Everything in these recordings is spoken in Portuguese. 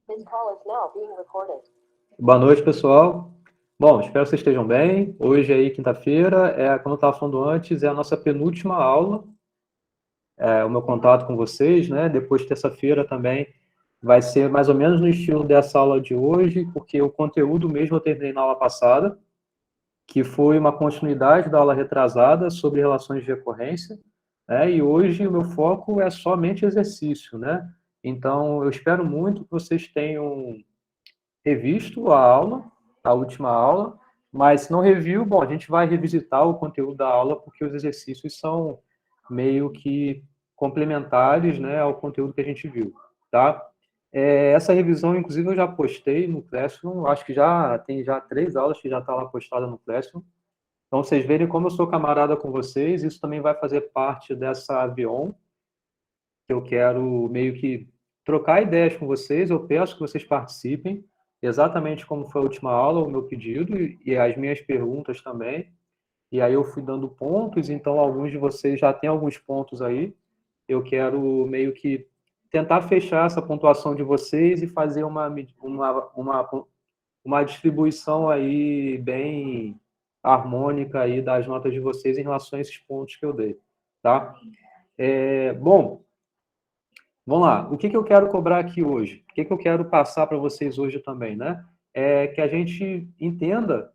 This call is now being recorded. Boa noite, pessoal. Bom, espero que vocês estejam bem. Hoje aí, quinta-feira, como eu estava falando antes, é a nossa penúltima aula, o meu contato com vocês, né? Depois, terça-feira também vai ser mais ou menos no estilo dessa aula de hoje, porque o conteúdo mesmo eu terminei na aula passada, que foi uma continuidade da aula retrasada sobre relações de recorrência, né? E hoje o meu foco é somente exercício, né? Então, eu espero muito que vocês tenham revisto a aula, a última aula, mas se não reviu, bom, a gente vai revisitar o conteúdo da aula, porque os exercícios são meio que complementares, né, ao conteúdo que a gente viu, tá? Essa revisão, inclusive, eu já postei no Classroom, acho que já tem 3 aulas que já está lá postada no Classroom. Então, vocês verem como eu sou camarada com vocês, isso também vai fazer parte dessa Avion, que eu quero meio que trocar ideias com vocês, eu peço que vocês participem, exatamente como foi a última aula, o meu pedido e as minhas perguntas também. E aí eu fui dando pontos, então alguns de vocês já têm alguns pontos aí. Eu quero meio que tentar fechar essa pontuação de vocês e fazer uma distribuição aí bem harmônica aí das notas de vocês em relação a esses pontos que eu dei, tá? Bom, vamos lá. O que eu quero cobrar aqui hoje? O que eu quero passar para vocês hoje também, né? É que a gente entenda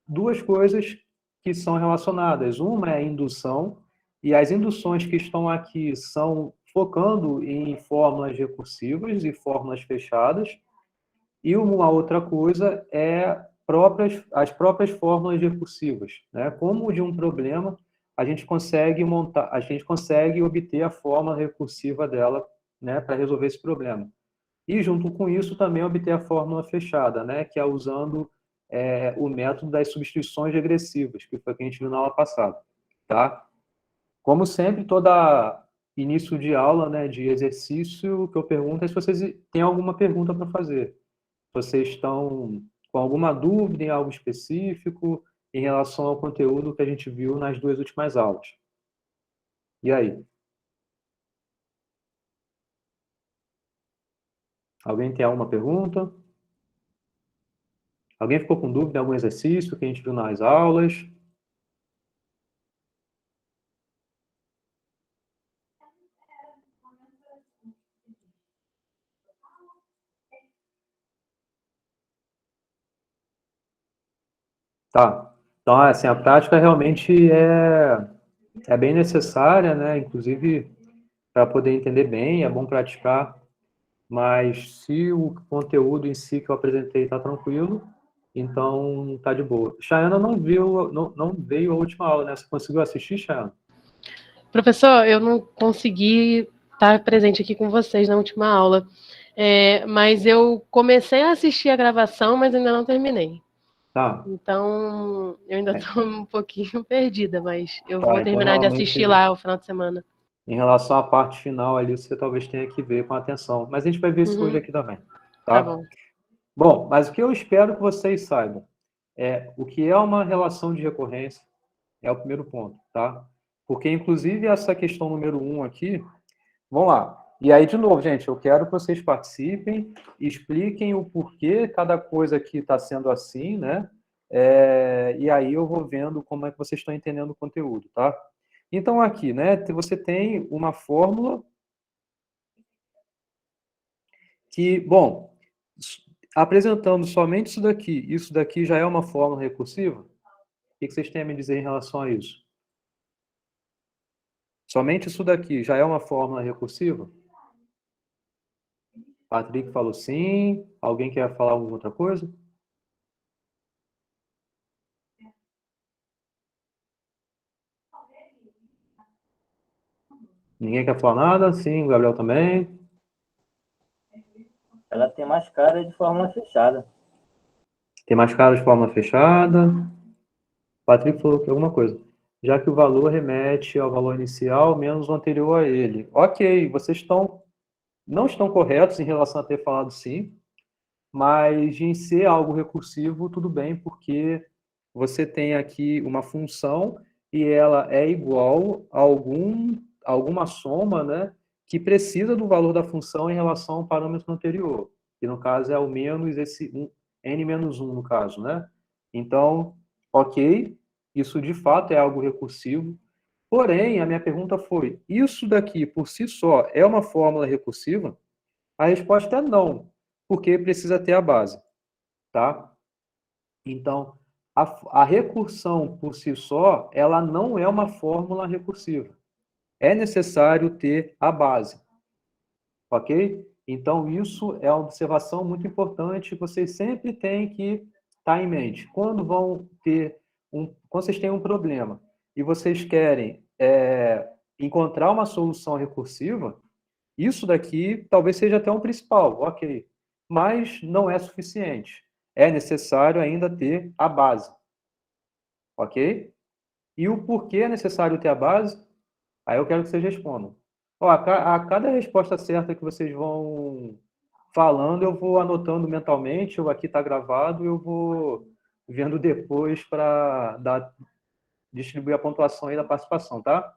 duas coisas que são relacionadas. Uma é a indução, e as induções que estão aqui são focando em fórmulas recursivas e fórmulas fechadas, e uma outra coisa é as próprias fórmulas recursivas, né? Como de um problema a gente consegue montar, a gente consegue obter a fórmula recursiva dela, né, para resolver esse problema. E junto com isso também obter a fórmula fechada, né, que é usando o método das substituições regressivas, que foi o que a gente viu na aula passada, tá? Como sempre, toda início de aula, né, de exercício, o que eu pergunto é se vocês têm alguma pergunta para fazer. Vocês estão com alguma dúvida em algo específico em relação ao conteúdo que a gente viu nas 2 últimas aulas? E aí? Alguém tem alguma pergunta? Alguém ficou com dúvida em algum exercício que a gente viu nas aulas? Tá. Então, assim, a prática realmente é bem necessária, né? Inclusive, para poder entender bem, é bom praticar. Mas se o conteúdo em si que eu apresentei está tranquilo, então tá de boa. Chayana não veio a última aula, né? Você conseguiu assistir, Chayana? Professor, eu não consegui estar presente aqui com vocês na última aula, mas eu comecei a assistir a gravação, mas ainda não terminei. Tá. Então, eu ainda estou um pouquinho perdida, mas eu Tá, vou então terminar de assistir lá o final de semana. Em relação à parte final ali, você talvez tenha que ver com atenção. Mas a gente vai ver isso hoje aqui também. Tá bom. Bom, mas o que eu espero que vocês saibam é o que é uma relação de recorrência, é o primeiro ponto, tá? Porque, inclusive, essa questão número 1 aqui, vamos lá. E aí, de novo, gente, eu quero que vocês participem, expliquem o porquê cada coisa aqui está sendo assim, né? E aí eu vou vendo como é que vocês estão entendendo o conteúdo, tá? Então, aqui, né, você tem uma fórmula que, bom, apresentando somente isso daqui já é uma fórmula recursiva? O que vocês têm a me dizer em relação a isso? Somente isso daqui já é uma fórmula recursiva? Patrick falou sim. Alguém quer falar alguma outra coisa? Ninguém quer falar nada? Sim, o Gabriel também. Ela tem mais cara de fórmula fechada. Tem mais cara de fórmula fechada. Patrick falou que alguma coisa. Já que o valor remete ao valor inicial menos o anterior a ele. Ok, vocês não estão corretos em relação a ter falado sim, mas em ser algo recursivo, tudo bem, porque você tem aqui uma função e ela é igual a alguma soma, né, que precisa do valor da função em relação ao parâmetro anterior. que no caso é o menos esse n-1, no caso, né? Então, ok, isso de fato é algo recursivo. Porém, a minha pergunta foi, isso daqui por si só é uma fórmula recursiva? A resposta é não, porque precisa ter a base, tá? Então, a recursão por si só, ela não é uma fórmula recursiva. É necessário ter a base, ok? Então, isso é uma observação muito importante, vocês sempre têm que estar em mente. Quando vocês têm um problema e vocês querem encontrar uma solução recursiva, isso daqui talvez seja até um principal, ok. Mas não é suficiente. É necessário ainda ter a base, ok? E o porquê é necessário ter a base? Aí eu quero que vocês respondam. Ó, a cada resposta certa que vocês vão falando, eu vou anotando mentalmente, ou aqui está gravado, eu vou vendo depois para distribuir a pontuação aí da participação, tá?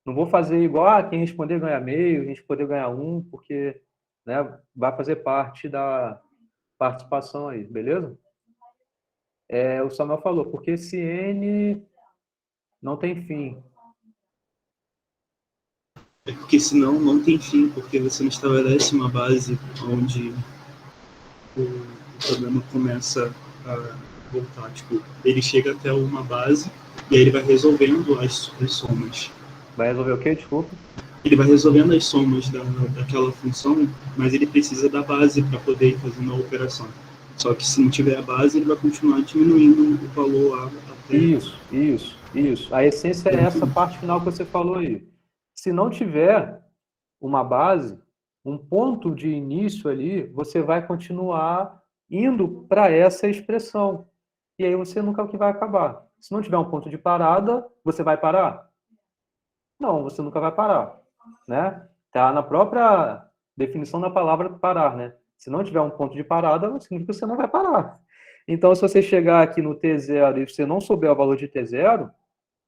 Não vou fazer igual, quem responder ganha meio, quem responder ganha um, porque, né, vai fazer parte da participação aí, beleza? O Samuel falou, porque esse N não tem fim. É porque senão não tem fim, porque você não estabelece uma base onde o problema começa a voltar. Tipo, ele chega até uma base e aí ele vai resolvendo as somas. Vai resolver o quê? Desculpa. Ele vai resolvendo as somas daquela função, mas ele precisa da base para poder ir fazendo a operação. Só que se não tiver a base, ele vai continuar diminuindo o valor até... Isso. A essência é essa parte final que você falou aí. Se não tiver uma base, um ponto de início ali, você vai continuar indo para essa expressão. E aí você nunca vai acabar. Se não tiver um ponto de parada, você vai parar? Não, você nunca vai parar, né? Tá na própria definição da palavra parar, né? Se não tiver um ponto de parada, significa que você não vai parar. Então, se você chegar aqui no T0 e você não souber o valor de T0,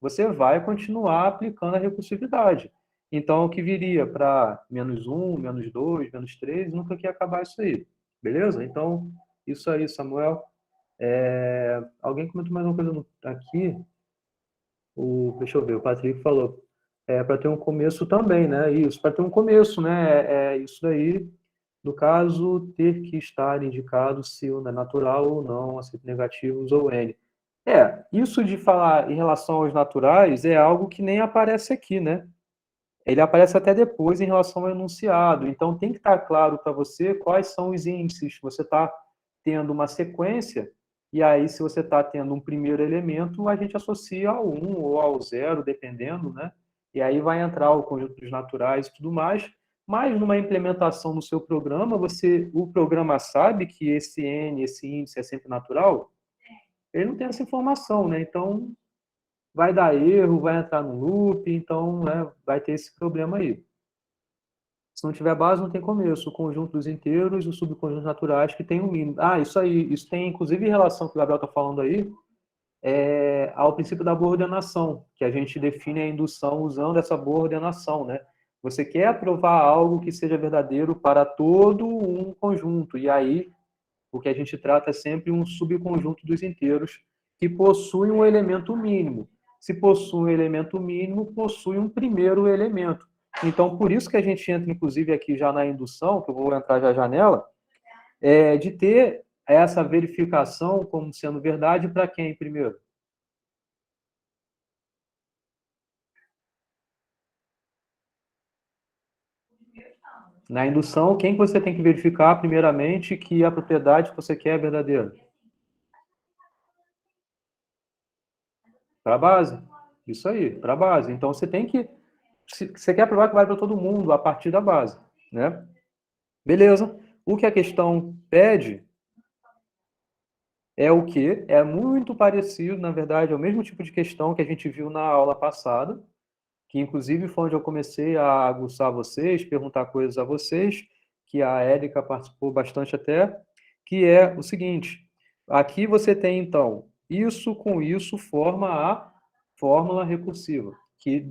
você vai continuar aplicando a recursividade. Então, o que viria para -1, -2, -3, nunca que ia acabar isso aí. Beleza? Então, isso aí, Samuel. Alguém comentou mais uma coisa aqui. Deixa eu ver, o Patrick falou. Para ter um começo também, né? Isso, para ter um começo, né? Isso daí, no caso, ter que estar indicado se o é natural ou não, acentos negativos ou N. Isso de falar em relação aos naturais é algo que nem aparece aqui, né? Ele aparece até depois em relação ao enunciado. Então, tem que estar claro para você quais são os índices. Você está tendo uma sequência, e aí, se você está tendo um primeiro elemento, a gente associa ao 1 ou ao 0, dependendo, né? E aí vai entrar o conjunto dos naturais e tudo mais. Mas, numa implementação no seu programa, o programa sabe que esse N, esse índice é sempre natural? Ele não tem essa informação, né? Então, vai dar erro, vai entrar no loop, então, né, vai ter esse problema aí. Se não tiver base, não tem começo. O conjunto dos inteiros, os subconjuntos naturais que tem um mínimo. Isso aí. Isso tem, inclusive, relação que o Gabriel está falando aí, ao princípio da boa ordenação, que a gente define a indução usando essa boa ordenação, né? Você quer provar algo que seja verdadeiro para todo um conjunto, e aí o que a gente trata é sempre um subconjunto dos inteiros que possui um elemento mínimo. Se possui um elemento mínimo, possui um primeiro elemento. Então, por isso que a gente entra, inclusive, aqui já na indução, que eu vou entrar já já nela, de ter essa verificação como sendo verdade para quem primeiro? Na indução, quem você tem que verificar, primeiramente, que a propriedade que você quer é verdadeira? Para a base. Isso aí, para a base. Então, você tem que... Você quer provar que vale para todo mundo a partir da base, né? Beleza. O que a questão pede é o quê? É muito parecido, na verdade, é o mesmo tipo de questão que a gente viu na aula passada, que inclusive foi onde eu comecei a aguçar vocês, perguntar coisas a vocês, que a Érica participou bastante até, que é o seguinte, aqui você tem, então, isso com isso forma a fórmula recursiva, que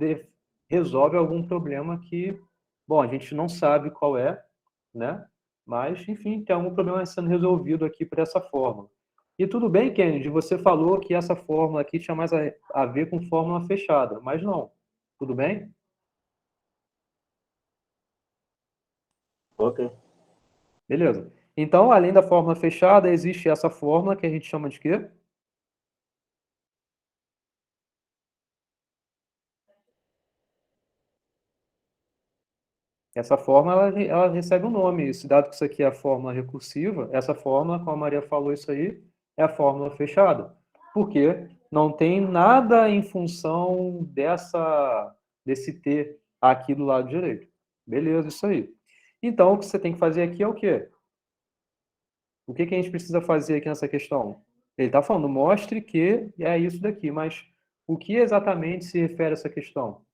resolve algum problema que, bom, a gente não sabe qual é, né? Mas, enfim, tem algum problema sendo resolvido aqui por essa fórmula. E tudo bem, Kennedy, você falou que essa fórmula aqui tinha mais a ver com fórmula fechada, mas não. Tudo bem? Ok. Beleza. Então, além da fórmula fechada, existe essa fórmula que a gente chama de quê? Essa fórmula, ela recebe um nome. Dado que isso aqui é a fórmula recursiva, essa fórmula, como a Maria falou isso aí, é a fórmula fechada. Por quê? Não tem nada em função desse t aqui do lado direito. Beleza, isso aí. Então, o que você tem que fazer aqui é o quê? O que que a gente precisa fazer aqui nessa questão? Ele está falando, mostre que é isso daqui, mas o que exatamente se refere a essa questão?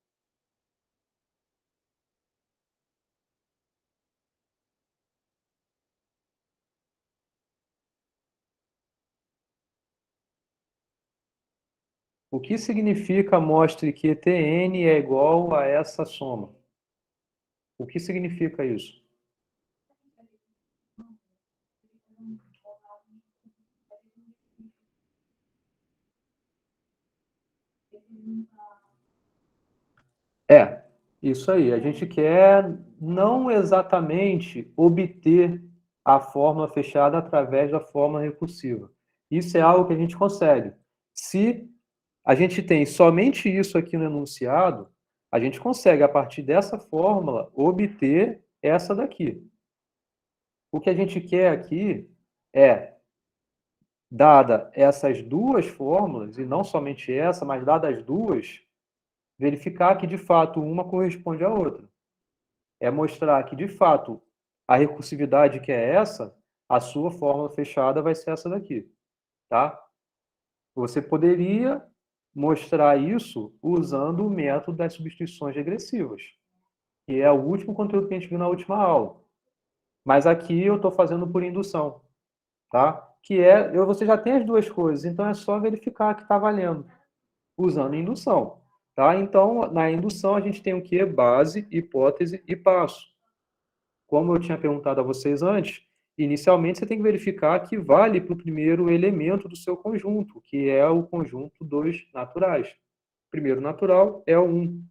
O que significa mostre que Tn é igual a essa soma? O que significa isso? É, isso aí. A gente quer não exatamente obter a fórmula fechada através da fórmula recursiva. Isso é algo que a gente consegue. Se a gente tem somente isso aqui no enunciado, a gente consegue, a partir dessa fórmula, obter essa daqui. O que a gente quer aqui é, dada essas duas fórmulas, e não somente essa, mas dadas as duas, verificar que, de fato, uma corresponde à outra. É mostrar que, de fato, a recursividade que é essa, a sua fórmula fechada vai ser essa daqui, tá? Você poderia mostrar isso usando o método das substituições regressivas, que é o último conteúdo que a gente viu na última aula. Mas aqui eu estou fazendo por indução, tá? Que é, você já tem as duas coisas, então é só verificar que está valendo, usando indução, tá? Então, na indução a gente tem o que? Base, hipótese e passo. Como eu tinha perguntado a vocês antes, inicialmente você tem que verificar que vale para o primeiro elemento do seu conjunto, que é o conjunto dos naturais. O primeiro natural é o 1,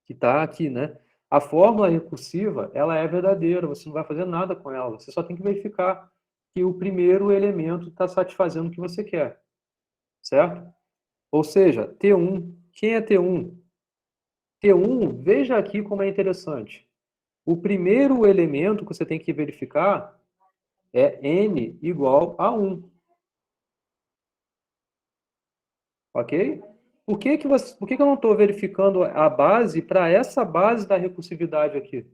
que está aqui, né? A fórmula recursiva, ela é verdadeira, você não vai fazer nada com ela, você só tem que verificar que o primeiro elemento está satisfazendo o que você quer, certo? Ou seja, T1, quem é T1? T1, veja aqui como é interessante. O primeiro elemento que você tem que verificar é n igual a 1. Ok? Por que eu não estou verificando a base para essa base da recursividade aqui?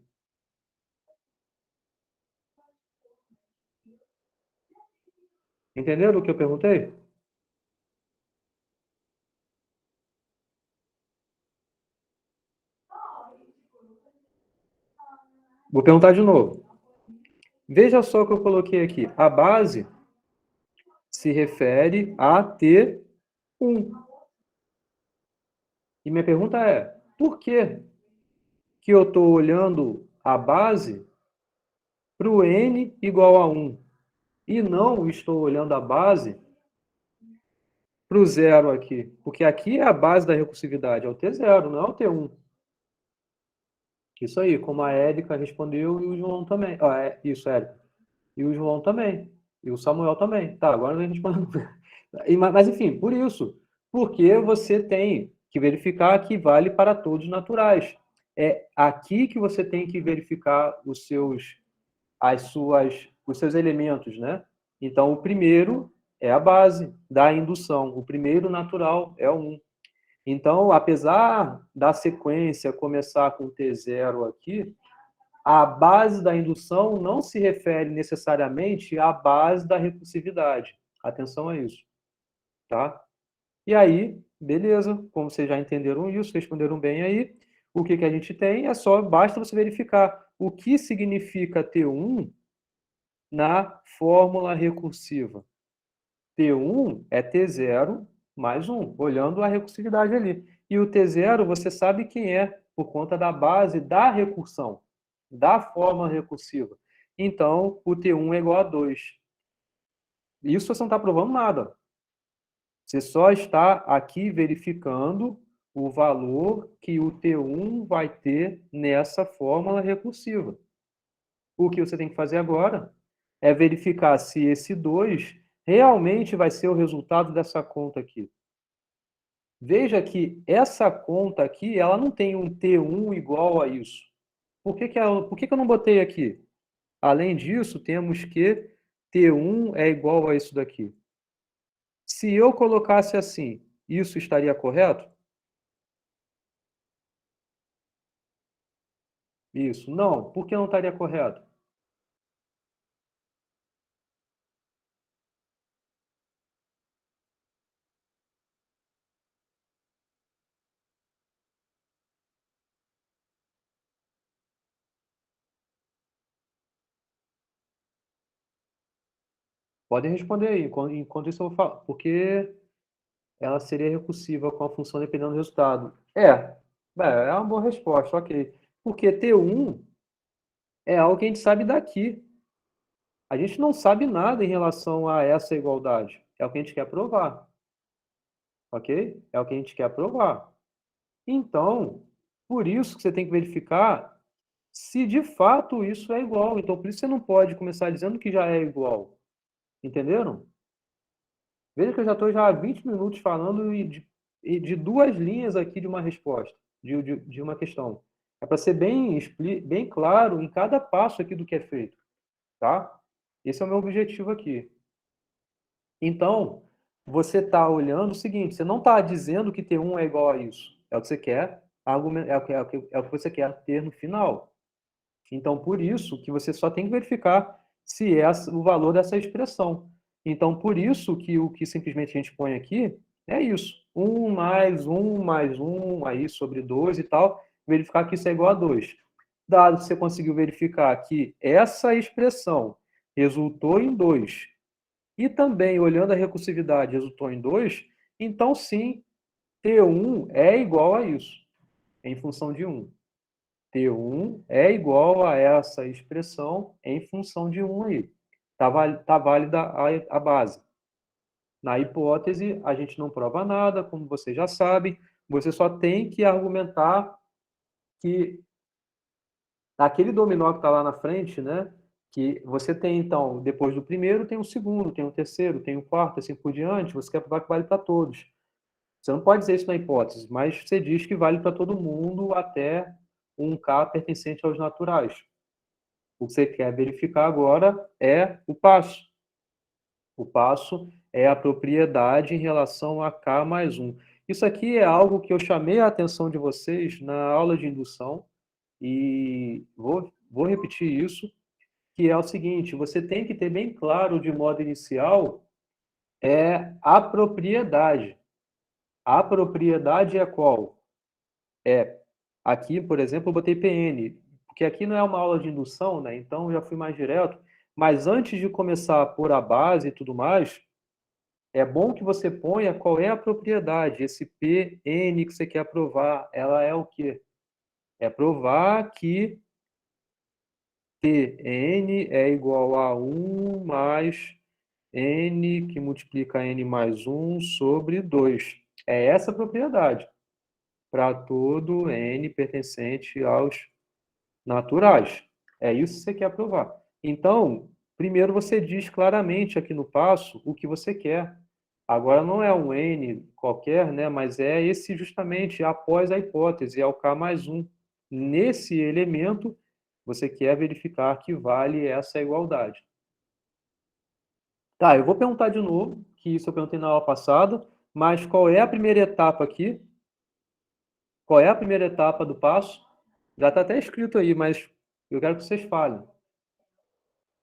Entenderam o que eu perguntei? Vou perguntar de novo. Veja só o que eu coloquei aqui. A base se refere a T1. E minha pergunta é, por que eu estou olhando a base para o n igual a 1 e não estou olhando a base para o zero aqui? Porque aqui é a base da recursividade, é o T0, não é o T1. Isso aí, como a Érica respondeu e o João também. Isso, Érica. E o João também. E o Samuel também. Tá, agora a gente... Mas, enfim, por isso. Porque você tem que verificar que vale para todos os naturais. É aqui que você tem que verificar os seus elementos, né? Então, o primeiro é a base da indução. O primeiro natural é o 1. Então, apesar da sequência começar com T0 aqui, a base da indução não se refere necessariamente à base da recursividade. Atenção a isso, tá? E aí, beleza, como vocês já entenderam isso, responderam bem aí, o que a gente tem é só, basta você verificar o que significa T1 na fórmula recursiva. T1 é T0 mais 1, olhando a recursividade ali. E o T0 você sabe quem é, por conta da base da recursão, da fórmula recursiva. então o T1 é igual a 2. Isso você não está provando nada. Você só está aqui verificando o valor que o T1 vai ter nessa fórmula recursiva. O que você tem que fazer agora é verificar se esse 2 realmente vai ser o resultado dessa conta aqui. Veja que essa conta aqui, ela não tem um T1 igual a isso. Por que eu não botei aqui? Além disso, temos que T1 é igual a isso daqui. Se eu colocasse assim, isso estaria correto? Isso. Não. Por que não estaria correto? Podem responder aí. Enquanto isso eu vou falar. Porque ela seria recursiva com a função dependendo do resultado. É uma boa resposta, ok. Porque T1 é algo que a gente sabe daqui. A gente não sabe nada em relação a essa igualdade. É o que a gente quer provar. Ok? É o que a gente quer provar. Então, por isso que você tem que verificar se de fato isso é igual. Então, por isso você não pode começar dizendo que já é igual. Entenderam? Veja que eu já estou há 20 minutos falando de duas linhas aqui de uma resposta, de uma questão. É para ser bem claro em cada passo aqui do que é feito. Tá? Esse é o meu objetivo aqui. Então, você está olhando o seguinte, você não está dizendo que T1 é igual a isso. É o que você quer, é o que você quer ter no final. Então, por isso que você só tem que verificar se é o valor dessa expressão. Então, por isso que o que simplesmente a gente põe aqui é isso. 1 mais 1 aí sobre 2 e tal, verificar que isso é igual a 2. Dado que você conseguiu verificar que essa expressão resultou em 2, e também, olhando a recursividade, resultou em 2, então sim, T1 é igual a isso, em função de 1. T1 é igual a essa expressão em função de 1 aí. Tá válida a base. Na hipótese, a gente não prova nada, como vocês já sabem, você só tem que argumentar que aquele dominó que está lá na frente, né, que você tem, então, depois do primeiro, tem o segundo, tem o terceiro, tem o quarto, assim por diante, você quer provar que vale para todos. Você não pode dizer isso na hipótese, mas você diz que vale para todo mundo até um K pertencente aos naturais. O que você quer verificar agora é o passo. O passo é a propriedade em relação a K mais 1. Isso aqui é algo que eu chamei a atenção de vocês na aula de indução, e vou repetir isso, que é o seguinte, você tem que ter bem claro de modo inicial a propriedade. A propriedade é qual? Aqui, por exemplo, eu botei PN, porque aqui não é uma aula de indução, né? Então eu já fui mais direto, mas antes de começar a pôr a base e tudo mais, é bom que você ponha qual é a propriedade. Esse PN que você quer provar, ela é o quê? É provar que Tn é igual a 1 mais n, que multiplica n mais 1 sobre 2. É essa a propriedade, para todo n pertencente aos naturais. É isso que você quer provar. Então, primeiro você diz claramente aqui no passo o que você quer. Agora não é um n qualquer, né, mas é esse justamente após a hipótese, é o k mais 1. Nesse elemento, você quer verificar que vale essa igualdade. Tá, eu vou perguntar de novo, que isso eu perguntei na aula passada, mas qual é a primeira etapa aqui? Qual é a primeira etapa do passo? Já está até escrito aí, mas eu quero que vocês falem.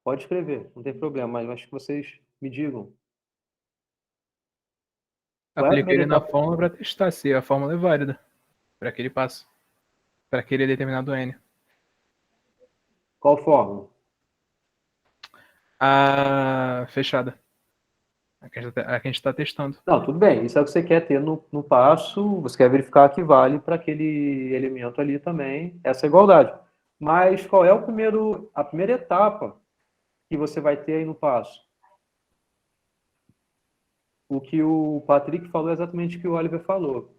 Pode escrever, não tem problema, mas que vocês me digam. Aplica ele na fórmula para testar se a fórmula é válida para aquele passo, para aquele determinado N. Qual fórmula? A fechada. A que a gente está testando. Não, tudo bem. Isso é o que você quer ter no passo. Você quer verificar que vale para aquele elemento ali também essa igualdade. Mas qual é a primeira etapa que você vai ter aí no passo? O que o Patrick falou é exatamente o que o Oliver falou.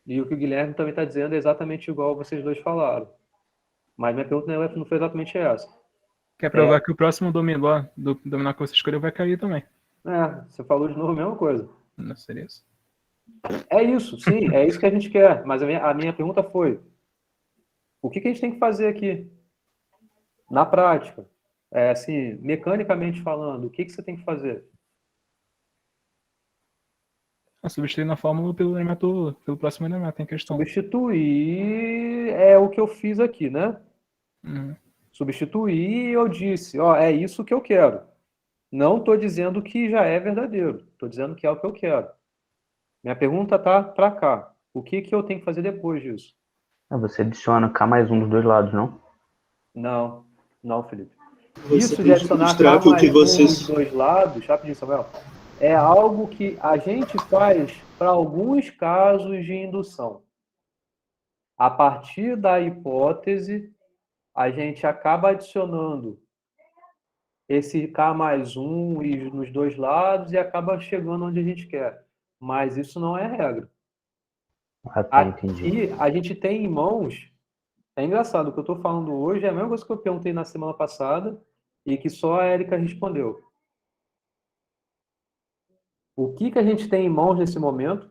E o que o Guilherme também está dizendo é exatamente igual vocês dois falaram. Mas minha pergunta não foi exatamente essa. Quer provar que o próximo dominó que você escolheu vai cair também. Você falou de novo a mesma coisa. Não seria isso? É isso, sim, é isso que a gente quer. Mas a minha pergunta foi: o que a gente tem que fazer aqui? Na prática, assim, mecanicamente falando, o que você tem que fazer? Substituir na fórmula pelo próximo elemento em questão. Substituir é o que eu fiz aqui, né? Uhum. Substituir, eu disse, é isso que eu quero. Não estou dizendo que já é verdadeiro. Estou dizendo que é o que eu quero. Minha pergunta está para cá. O que eu tenho que fazer depois disso? Você adiciona K mais um dos dois lados, não? Não, Felipe. Você Isso tem de que adicionar mostrar K que o mais que um vocês... dos dois lados, rapidinho, Samuel, é algo que a gente faz para alguns casos de indução. A partir da hipótese, a gente acaba adicionando esse K mais um e nos dois lados e acaba chegando onde a gente quer. Mas isso não é regra. Entendi. Aqui, a gente tem em mãos... É engraçado, o que eu estou falando hoje é a mesma coisa que eu perguntei na semana passada e que só a Érica respondeu. O que a gente tem em mãos nesse momento?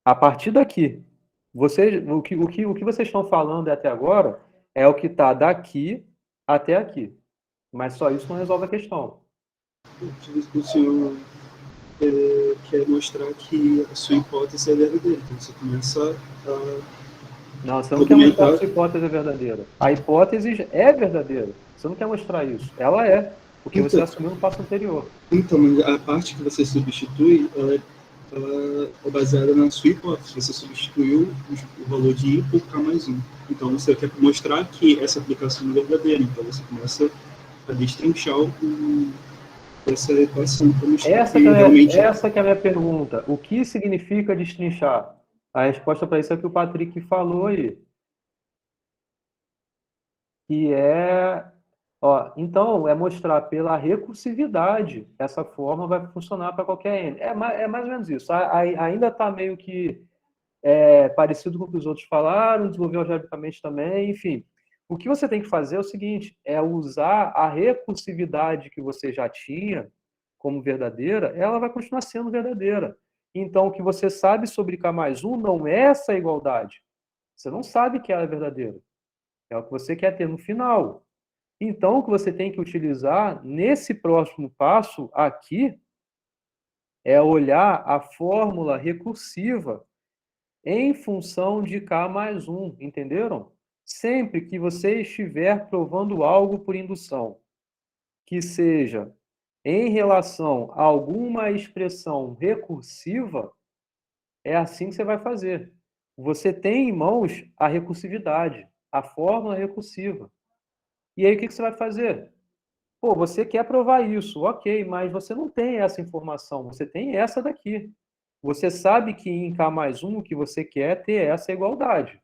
A partir daqui. O que vocês estão falando até agora é o que está daqui até aqui. Mas só isso não resolve a questão. O senhor quer mostrar que a sua hipótese é verdadeira. Então você começa a... Não, você não quer mostrar que a sua hipótese é verdadeira. A hipótese é verdadeira. Você não quer mostrar isso. Ela é. Porque você assumiu no passo anterior. Então, a parte que você substitui, ela é baseada na sua hipótese. Você substituiu o valor de I por K mais 1. Então, você quer mostrar que essa aplicação é verdadeira. Então, você começa a destrinchar essa equação. Essa que é a minha pergunta. O que significa destrinchar? A resposta para isso é o que o Patrick falou aí. Que então, é mostrar pela recursividade. Essa forma vai funcionar para qualquer N. É mais ou menos isso. Ainda está meio que parecido com o que os outros falaram, desenvolveu algebricamente também, enfim. O que você tem que fazer é o seguinte, é usar a recursividade que você já tinha como verdadeira, ela vai continuar sendo verdadeira. Então, o que você sabe sobre K mais 1 não é essa igualdade. Você não sabe que ela é verdadeira. É o que você quer ter no final. Então, o que você tem que utilizar nesse próximo passo aqui é olhar a fórmula recursiva em função de K mais 1, entenderam? Sempre que você estiver provando algo por indução, que seja em relação a alguma expressão recursiva, é assim que você vai fazer. Você tem em mãos a recursividade, a fórmula recursiva. E aí o que você vai fazer? Você quer provar isso, ok, mas você não tem essa informação, você tem essa daqui. Você sabe que em K mais 1 o que você quer é ter essa igualdade.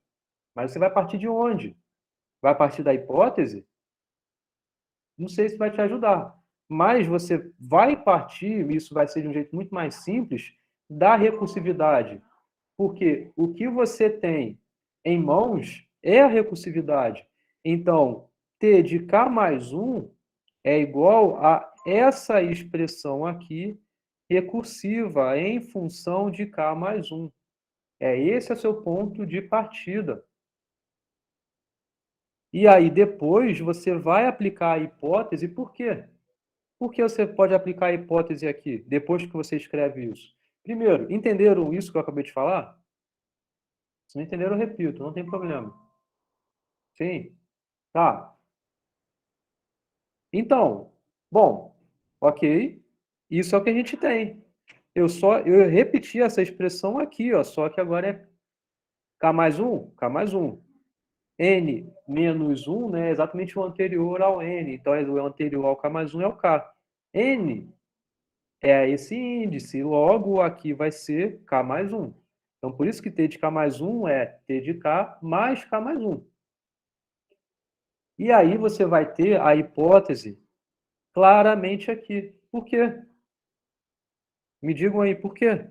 Mas você vai partir de onde? Vai partir da hipótese? Não sei se vai te ajudar. Mas você vai partir, isso vai ser de um jeito muito mais simples, da recursividade. Porque o que você tem em mãos é a recursividade. Então, T de K mais 1 é igual a essa expressão aqui, recursiva, em função de K mais 1. Esse é o seu ponto de partida. E aí, depois, você vai aplicar a hipótese. Por quê? Por que você pode aplicar a hipótese aqui, depois que você escreve isso? Primeiro, entenderam isso que eu acabei de falar? Se não entenderam, eu repito, não tem problema. Sim? Tá. Então, bom, ok. Isso é o que a gente tem. Eu repeti essa expressão aqui, só que agora é K mais 1, K mais 1. N menos 1, né, é exatamente o anterior ao N. Então, o anterior ao K mais 1 é o K. N é esse índice, logo aqui vai ser K mais 1. Então, por isso que T de K mais 1 é T de K mais K mais 1. E aí você vai ter a hipótese claramente aqui. Por quê? Me digam aí por quê.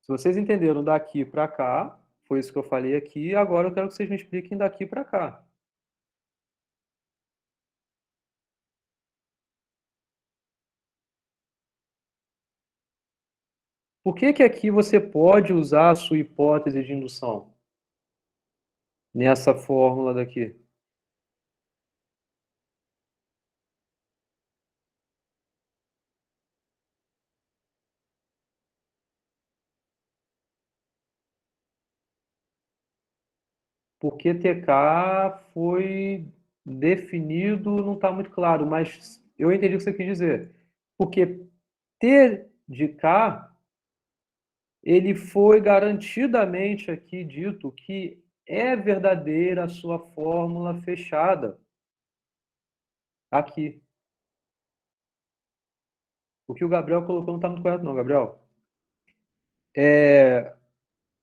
Se vocês entenderam daqui para cá, foi isso que eu falei aqui, agora eu quero que vocês me expliquem daqui para cá. Por que que aqui você pode usar a sua hipótese de indução? Nessa fórmula daqui. Porque TK foi definido, não está muito claro, mas eu entendi o que você quis dizer. Porque T de K, ele foi garantidamente aqui dito que é verdadeira a sua fórmula fechada. Aqui. O que o Gabriel colocou não está muito correto, não, Gabriel.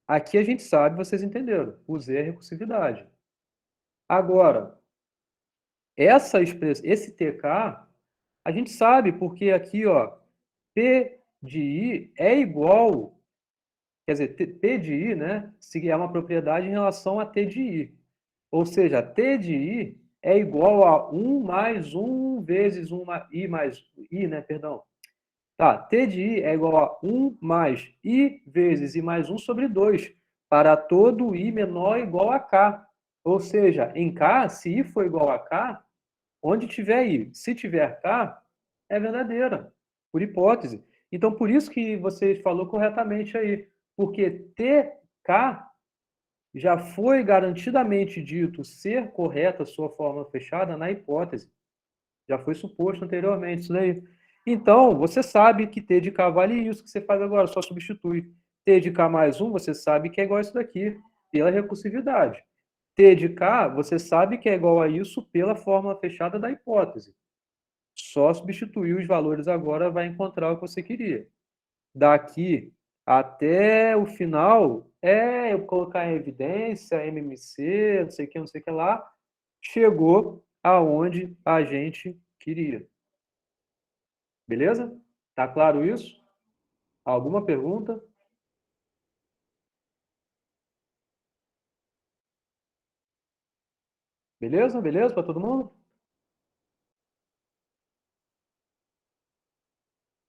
Aqui a gente sabe, vocês entenderam. Usei a recursividade. Agora, esse TK, a gente sabe porque aqui, ó, P de I é igual, quer dizer, P de I, né, se é uma propriedade em relação a T de I. Ou seja, T de I é igual a 1 mais 1 vezes 1 I mais I, né, perdão. Tá, T de I é igual a 1 mais I vezes I mais 1 sobre 2, para todo I menor igual a K. Ou seja, em K, se I for igual a K, onde tiver I, se tiver K, é verdadeira, por hipótese. Então, por isso que você falou corretamente aí, porque TK já foi garantidamente dito ser correta a sua fórmula fechada na hipótese. Já foi suposto anteriormente isso daí. Então, você sabe que T de K vale isso que você faz agora, só substitui. T de K mais 1, você sabe que é igual a isso daqui, pela recursividade. T de K, você sabe que é igual a isso pela fórmula fechada da hipótese. Só substituir os valores agora vai encontrar o que você queria. Daqui até o final, eu colocar em evidência, MMC, não sei o que lá, chegou aonde a gente queria. Beleza? Tá claro isso? Alguma pergunta? Beleza? Beleza para todo mundo?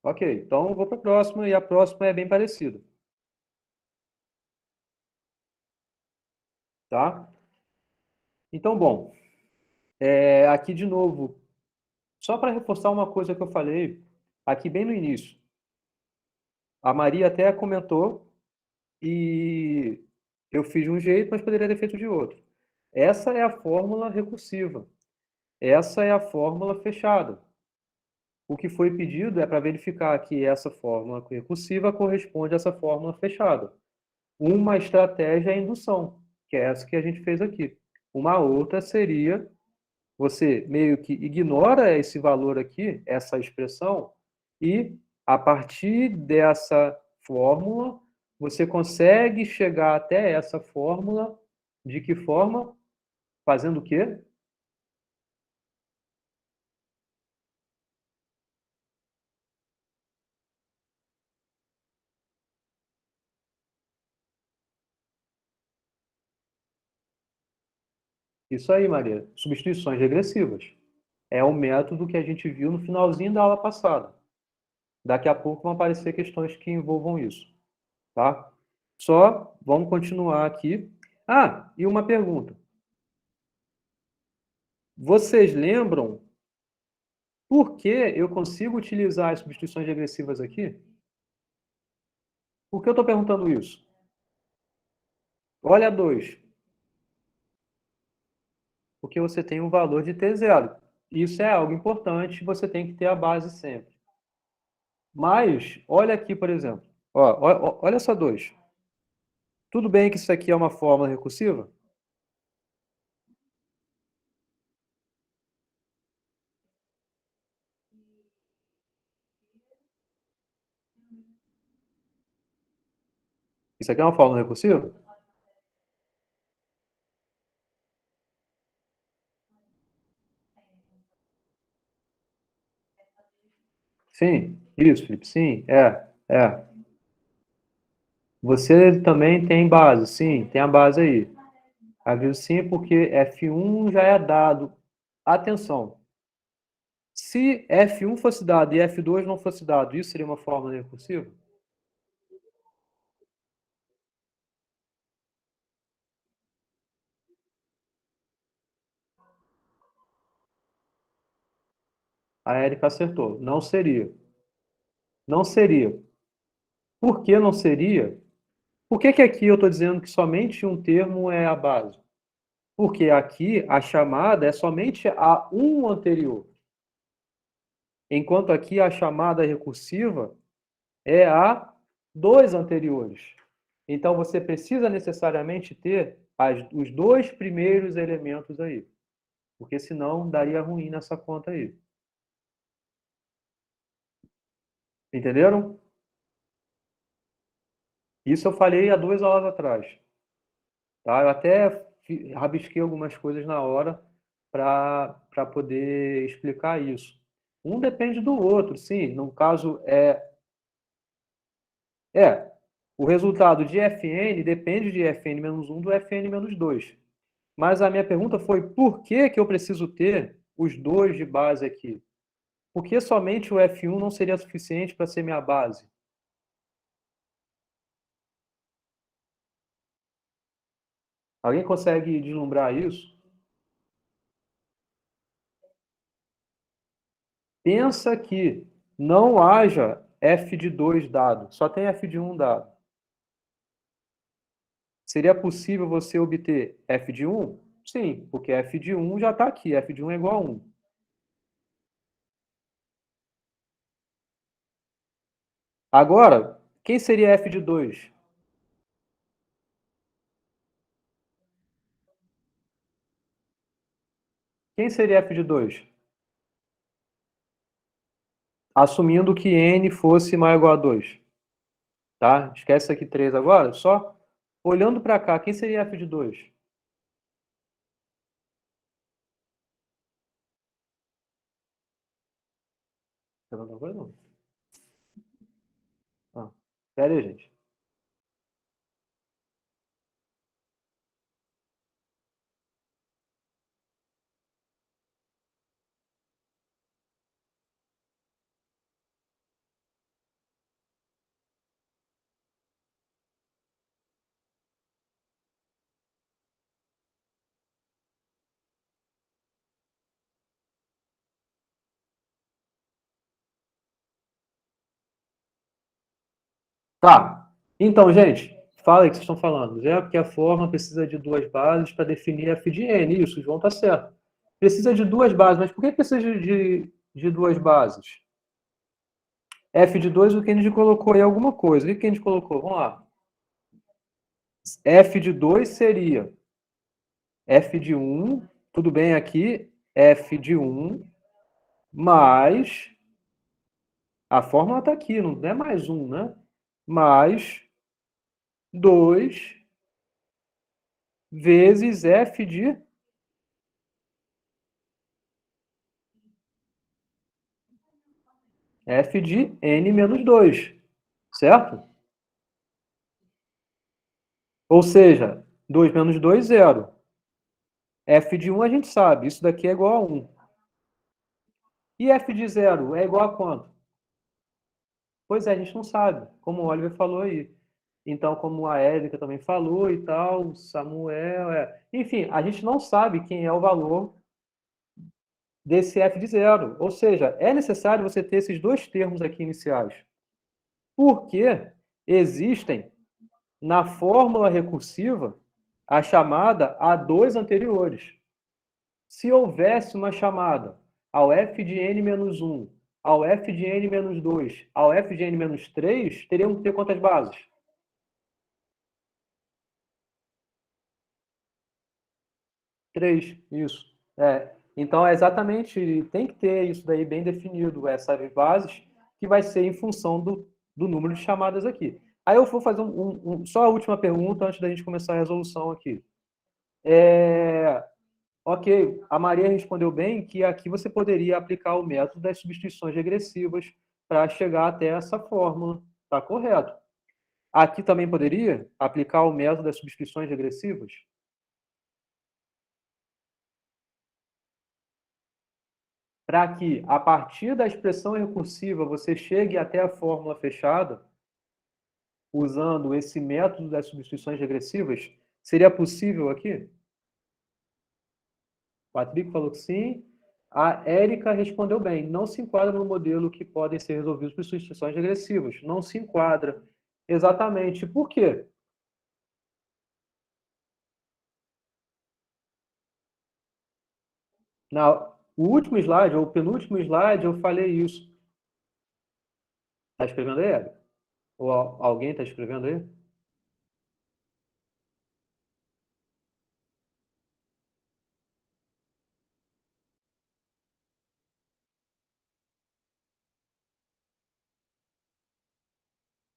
Ok, então eu vou para a próxima, e a próxima é bem parecida. Tá? Então, bom, aqui de novo, só para reforçar uma coisa que eu falei aqui bem no início. A Maria até comentou e eu fiz de um jeito, mas poderia ter feito de outro. Essa é a fórmula recursiva. Essa é a fórmula fechada. O que foi pedido é para verificar que essa fórmula recursiva corresponde a essa fórmula fechada. Uma estratégia é a indução, que é essa que a gente fez aqui. Uma outra seria você meio que ignora esse valor aqui, essa expressão, e a partir dessa fórmula, você consegue chegar até essa fórmula de que forma? Fazendo o quê? Isso aí, Maria. Substituições regressivas. É o método que a gente viu no finalzinho da aula passada. Daqui a pouco vão aparecer questões que envolvam isso, tá? Só vamos continuar aqui. Ah, e uma pergunta. Vocês lembram por que eu consigo utilizar as substituições regressivas aqui? Por que eu estou perguntando isso? Olha 2. Porque você tem um valor de T0. Isso é algo importante, você tem que ter a base sempre. Mas, olha aqui, por exemplo. Olha essa 2. Tudo bem que isso aqui é uma fórmula recursiva? Isso aqui é uma fórmula recursiva? Sim, isso, Felipe, sim, é. Você também tem base, sim, tem a base aí. Aviso sim, porque F1 já é dado. Atenção, se F1 fosse dado e F2 não fosse dado, isso seria uma fórmula recursiva? A Érica acertou. Não seria. Não seria. Por que não seria? Por que que aqui eu estou dizendo que somente um termo é a base? Porque aqui a chamada é somente a um anterior. Enquanto aqui a chamada recursiva é a dois anteriores. Então você precisa necessariamente ter os dois primeiros elementos aí. Porque senão daria ruim nessa conta aí. Entenderam? Isso eu falei há 2 aulas atrás. Tá? Eu até rabisquei algumas coisas na hora para poder explicar isso. Um depende do outro, sim. No caso, o resultado de Fn depende de Fn-1 do Fn-2. Mas a minha pergunta foi, por que que eu preciso ter os dois de base aqui? Por que somente o F1 não seria suficiente para ser minha base? Alguém consegue deslumbrar isso? Pensa que não haja f de 2 dado, só tem f de 1 dado. Seria possível você obter f de 1? Sim, porque f de 1 já está aqui, f de 1 é igual a 1. Agora, quem seria f de 2? Quem seria f de 2? Assumindo que n fosse maior ou igual a 2. Tá? Esquece aqui 3 agora. Só olhando para cá, quem seria f de 2? Não, não. Ah, pera aí, gente. Tá. Então, gente, fala aí o que vocês estão falando. É porque a forma precisa de duas bases para definir f de n. Isso, o João está certo. Precisa de duas bases, mas por que precisa de duas bases? F de 2, o que a gente colocou aí é alguma coisa. O que a gente colocou? Vamos lá. F de 2 seria F de 1, tudo bem aqui, F de 1, mais... A fórmula está aqui, não é mais 1, né? Mais 2 vezes F de n menos 2, certo? Ou seja, 2 menos 2, 0. F de 1 a gente sabe, isso daqui é igual a 1. E F de 0 é igual a quanto? Pois é, a gente não sabe, como o Oliver falou aí. Então, como a Érica também falou e tal, o Samuel... Enfim, a gente não sabe quem é o valor desse F de 0. Ou seja, é necessário você ter esses dois termos aqui iniciais. Porque existem, na fórmula recursiva, a chamada a dois anteriores. Se houvesse uma chamada ao f de n menos 1, ao f de n menos 2, ao f de n menos 3, teriam que ter quantas bases? 3, isso. Então, é exatamente, tem que ter isso daí bem definido, essas bases, que vai ser em função do número de chamadas aqui. Aí eu vou fazer só a última pergunta antes da gente começar a resolução aqui. Ok, a Maria respondeu bem que aqui você poderia aplicar o método das substituições regressivas para chegar até essa fórmula. Está correto. Aqui também poderia aplicar o método das substituições regressivas? Para que, a partir da expressão recursiva, você chegue até a fórmula fechada, usando esse método das substituições regressivas, seria possível aqui? O Patrick falou que sim. A Érica respondeu bem. Não se enquadra no modelo que podem ser resolvidos por substituições regressivas. Não se enquadra. Exatamente. Por quê? O último slide, ou o penúltimo slide, eu falei isso. Está escrevendo aí, Érica? Ou alguém está escrevendo aí?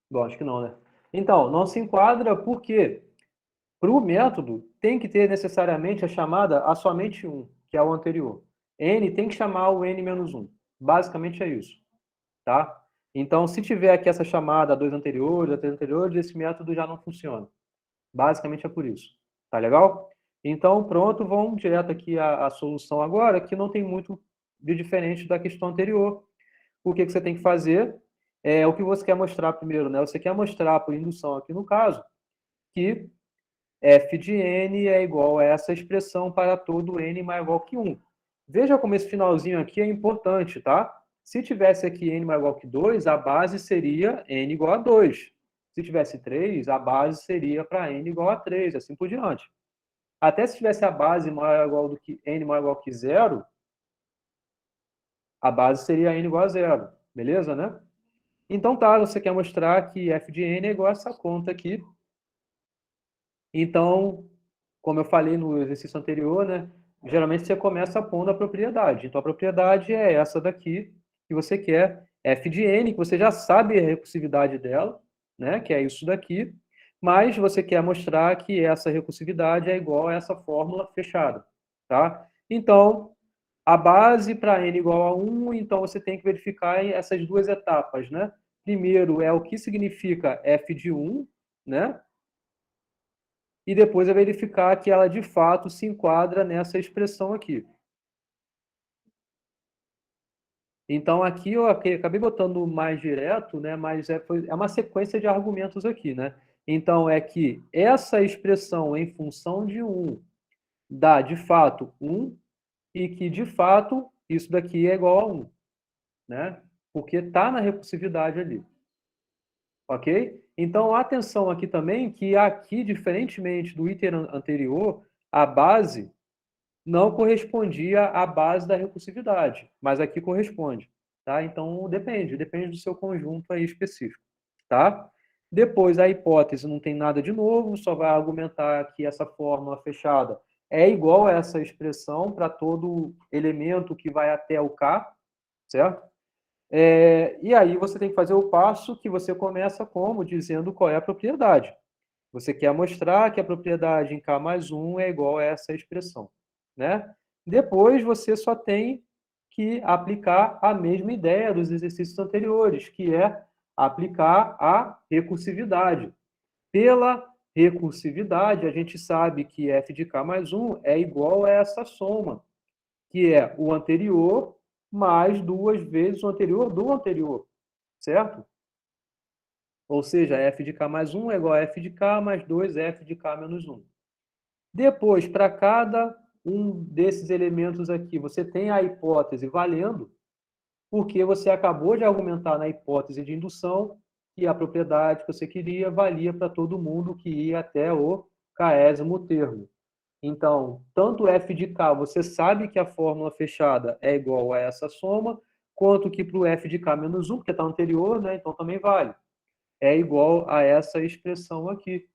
Bom, acho que não, né? Então, não se enquadra porque para o método tem que ter necessariamente a chamada a somente 1, que é o anterior. N tem que chamar o N-1. Basicamente é isso. Tá? Então, se tiver aqui essa chamada a 2 anteriores, a 3 anteriores, esse método já não funciona. Basicamente é por isso. Tá legal? Então, pronto, vamos direto aqui à solução agora, que não tem muito de diferente da questão anterior. O que você tem que fazer é o que você quer mostrar primeiro, né? Você quer mostrar, por indução aqui no caso, que f de n é igual a essa expressão para todo n maior ou igual que 1. Veja como esse finalzinho aqui é importante, tá? Se tivesse aqui n maior ou igual que 2, a base seria n igual a 2. Se tivesse 3, a base seria para n igual a 3, assim por diante. Até se tivesse a base maior ou igual do que n maior ou igual que 0, a base seria n igual a 0. Beleza, né? Então, tá, você quer mostrar que f de n é igual a essa conta aqui. Então, como eu falei no exercício anterior, né? Geralmente você começa pondo a propriedade. Então, a propriedade é essa daqui, que você quer, f de n, que você já sabe a recursividade dela, né? Que é isso daqui, mas você quer mostrar que essa recursividade é igual a essa fórmula fechada, tá? Então, a base para n igual a 1, então você tem que verificar essas duas etapas, né? Primeiro é o que significa f de 1, né? E depois é verificar que ela de fato se enquadra nessa expressão aqui. Então aqui eu acabei botando mais direto, né? Mas é uma sequência de argumentos aqui, né? Então é que essa expressão em função de 1 dá de fato 1 e que de fato isso daqui é igual a 1, né? Porque está na recursividade ali. Ok? Então, atenção aqui também que aqui, diferentemente do item anterior, a base não correspondia à base da recursividade, mas aqui corresponde. Tá? Então, depende do seu conjunto aí específico. Tá? Depois, a hipótese não tem nada de novo, só vai argumentar que essa fórmula fechada é igual a essa expressão para todo elemento que vai até o K, certo? E aí você tem que fazer o passo que você começa como? Dizendo qual é a propriedade. Você quer mostrar que a propriedade em K mais 1 é igual a essa expressão, né? Depois você só tem que aplicar a mesma ideia dos exercícios anteriores, que é aplicar a recursividade. Pela recursividade, a gente sabe que f de K mais 1 é igual a essa soma, que é o anterior mais 2 vezes o anterior do anterior, certo? Ou seja, f de K mais 1 é igual a f de K mais 2f de K menos 1. Depois, para cada um desses elementos aqui, você tem a hipótese valendo, porque você acabou de argumentar na hipótese de indução que a propriedade que você queria valia para todo mundo que ia até o késimo termo. Então, tanto f de k, você sabe que a fórmula fechada é igual a essa soma, quanto que para o f de k menos 1, porque está anterior, né? Então também vale. É igual a essa expressão aqui.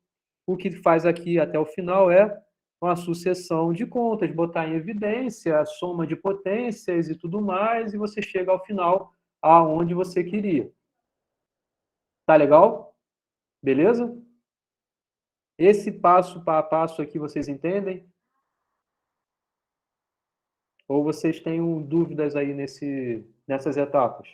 O que faz aqui até o final é uma sucessão de contas, botar em evidência a soma de potências e tudo mais, e você chega ao final aonde você queria. Tá legal? Beleza? Esse passo a passo aqui vocês entendem? Ou vocês têm dúvidas aí nessas etapas?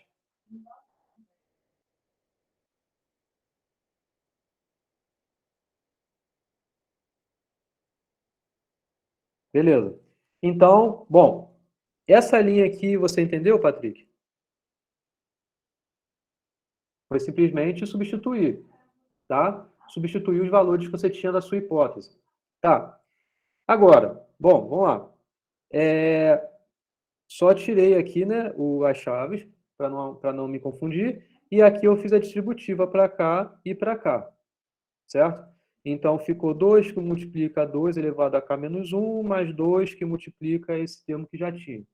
Beleza. Então, bom, essa linha aqui você entendeu, Patrick? Foi simplesmente substituir, tá? Substituir os valores que você tinha da sua hipótese. Tá. Agora, bom, vamos lá. Só tirei aqui, né, as chaves, para não me confundir, e aqui eu fiz a distributiva para cá e para cá, certo? Então, ficou 2 que multiplica 2 elevado a k menos 1, mais 2 que multiplica esse termo que já tinha,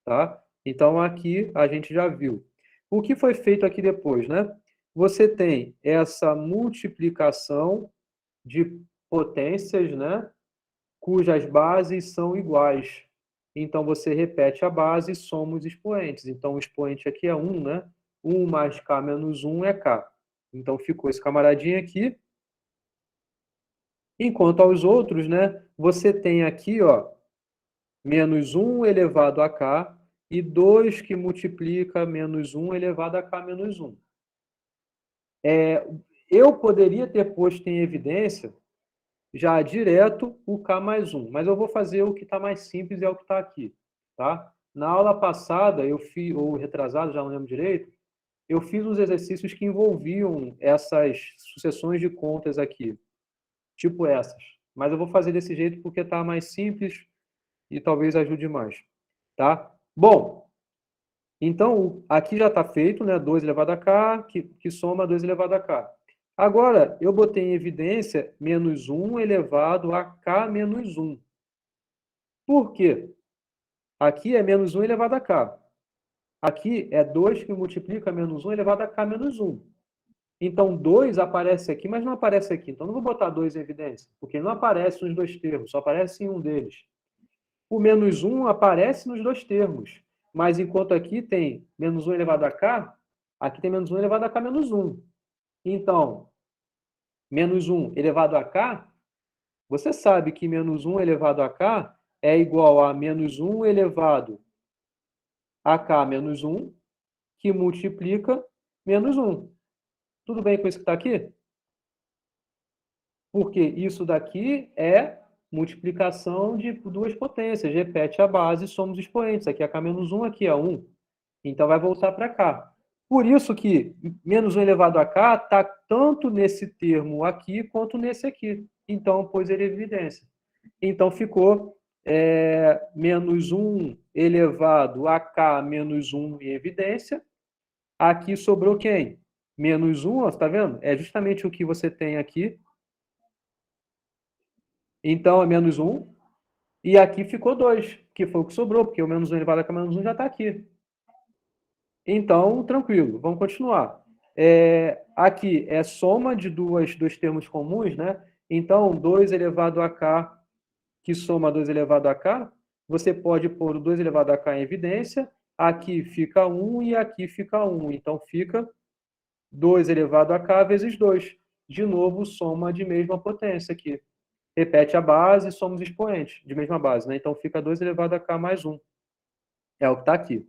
tá? Então, aqui a gente já viu. O que foi feito aqui depois, né? Você tem essa multiplicação de potências, né? Cujas bases são iguais. Então, você repete a base e soma os expoentes. Então, o expoente aqui é 1, né? 1 mais k menos 1 é k. Então, ficou esse camaradinho aqui. Enquanto aos outros, né? Você tem aqui, ó, menos 1 elevado a k e 2 que multiplica menos 1 elevado a k menos 1. Eu poderia ter posto em evidência já direto o k mais 1, mas eu vou fazer o que está mais simples e é o que está aqui, tá? Na aula passada, eu fiz, ou retrasado, já não lembro direito, eu fiz uns exercícios que envolviam essas sucessões de contas aqui, tipo essas. Mas eu vou fazer desse jeito porque está mais simples e talvez ajude mais, tá? Bom, então, aqui já está feito, né? 2 elevado a k, que soma 2 elevado a k. Agora, eu botei em evidência menos 1 elevado a k menos 1. Por quê? Aqui é menos 1 elevado a k. Aqui é 2 que multiplica menos 1 elevado a k menos 1. Então, 2 aparece aqui, mas não aparece aqui. Então, não vou botar 2 em evidência, porque não aparece nos dois termos, só aparece em um deles. O menos 1 aparece nos dois termos, mas enquanto aqui tem menos 1 elevado a k, aqui tem menos 1 elevado a k menos 1. Então, menos 1 elevado a k, você sabe que menos 1 elevado a k é igual a menos 1 elevado a k menos 1, que multiplica menos 1. Tudo bem com isso que está aqui? Porque isso daqui é multiplicação de duas potências. Repete a base e soma os expoentes. Aqui é k menos 1, aqui é 1. Então, vai voltar para cá. Por isso que menos 1 elevado a k está tanto nesse termo aqui quanto nesse aqui. Então, pôs ele em evidência. Então, ficou menos 1 elevado a k menos 1 em evidência. Aqui sobrou quem? Menos 1, está vendo? É justamente o que você tem aqui. Então, é menos 1. E aqui ficou 2, que foi o que sobrou, porque o menos 1 elevado a k menos 1 já está aqui. Então, tranquilo, vamos continuar. Aqui é soma de dois termos comuns, né? Então, 2 elevado a k, que soma 2 elevado a k, você pode pôr o 2 elevado a k em evidência, aqui fica 1 e aqui fica 1. Então, fica 2 elevado a k vezes 2. De novo, soma de mesma potência aqui. Repete a base e soma os expoentes de mesma base, né? Então, fica 2 elevado a k mais 1. É o que está aqui.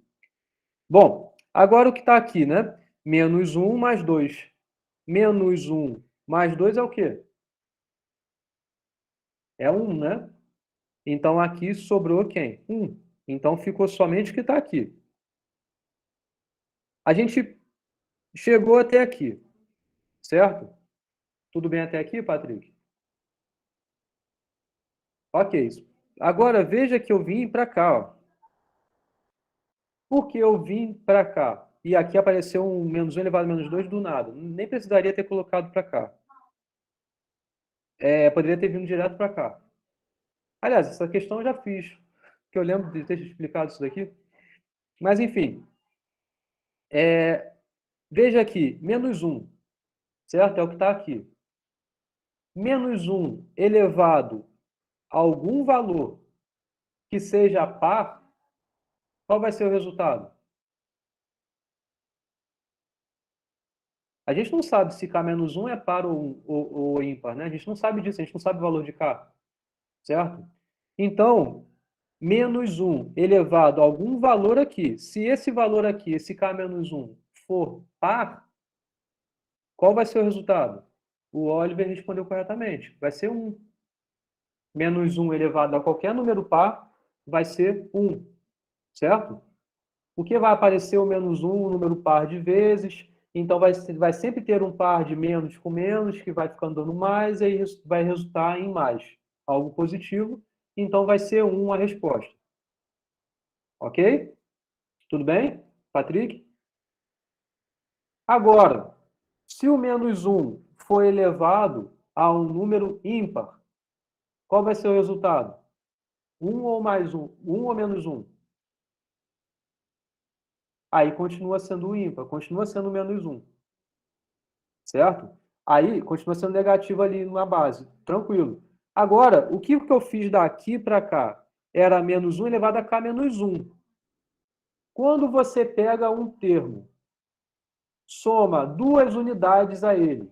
Bom, agora o que está aqui, né? Menos 1 mais 2. Menos 1 mais 2 é o quê? É 1, né? Então, aqui sobrou quem? 1. Então, ficou somente o que está aqui. A gente chegou até aqui, certo? Tudo bem até aqui, Patrick? Ok. Agora, veja que eu vim para cá, ó. Por que eu vim para cá? E aqui apareceu um menos 1 elevado a menos 2 do nada. Nem precisaria ter colocado para cá. Poderia ter vindo direto para cá. Aliás, essa questão eu já fiz, que eu lembro de ter explicado isso daqui. Mas, enfim. Veja aqui, menos 1, certo? É o que está aqui. Menos 1 elevado a algum valor que seja par, qual vai ser o resultado? A gente não sabe se K-1 é par ou ímpar, né? A gente não sabe disso, a gente não sabe o valor de K, certo? Então, menos 1 elevado a algum valor aqui. Se esse valor aqui, esse K-1, for par, qual vai ser o resultado? O Oliver respondeu corretamente. Vai ser 1. Menos 1 elevado a qualquer número par vai ser 1, certo? O que vai aparecer o menos 1, um número par de vezes. Então, vai sempre ter um par de menos com menos, que vai ficando dando mais, e aí vai resultar em mais. Algo positivo. Então, vai ser 1 a resposta. Ok? Tudo bem, Patrick? Agora, se o menos 1 for elevado a um número ímpar, qual vai ser o resultado? 1 ou mais 1? 1 ou menos 1? Aí continua sendo o ímpar, continua sendo menos 1. Certo? Aí continua sendo negativo ali na base. Tranquilo. Agora, o que eu fiz daqui para cá? Era menos 1 elevado a k menos 1. Quando você pega um termo, soma 2 unidades a ele,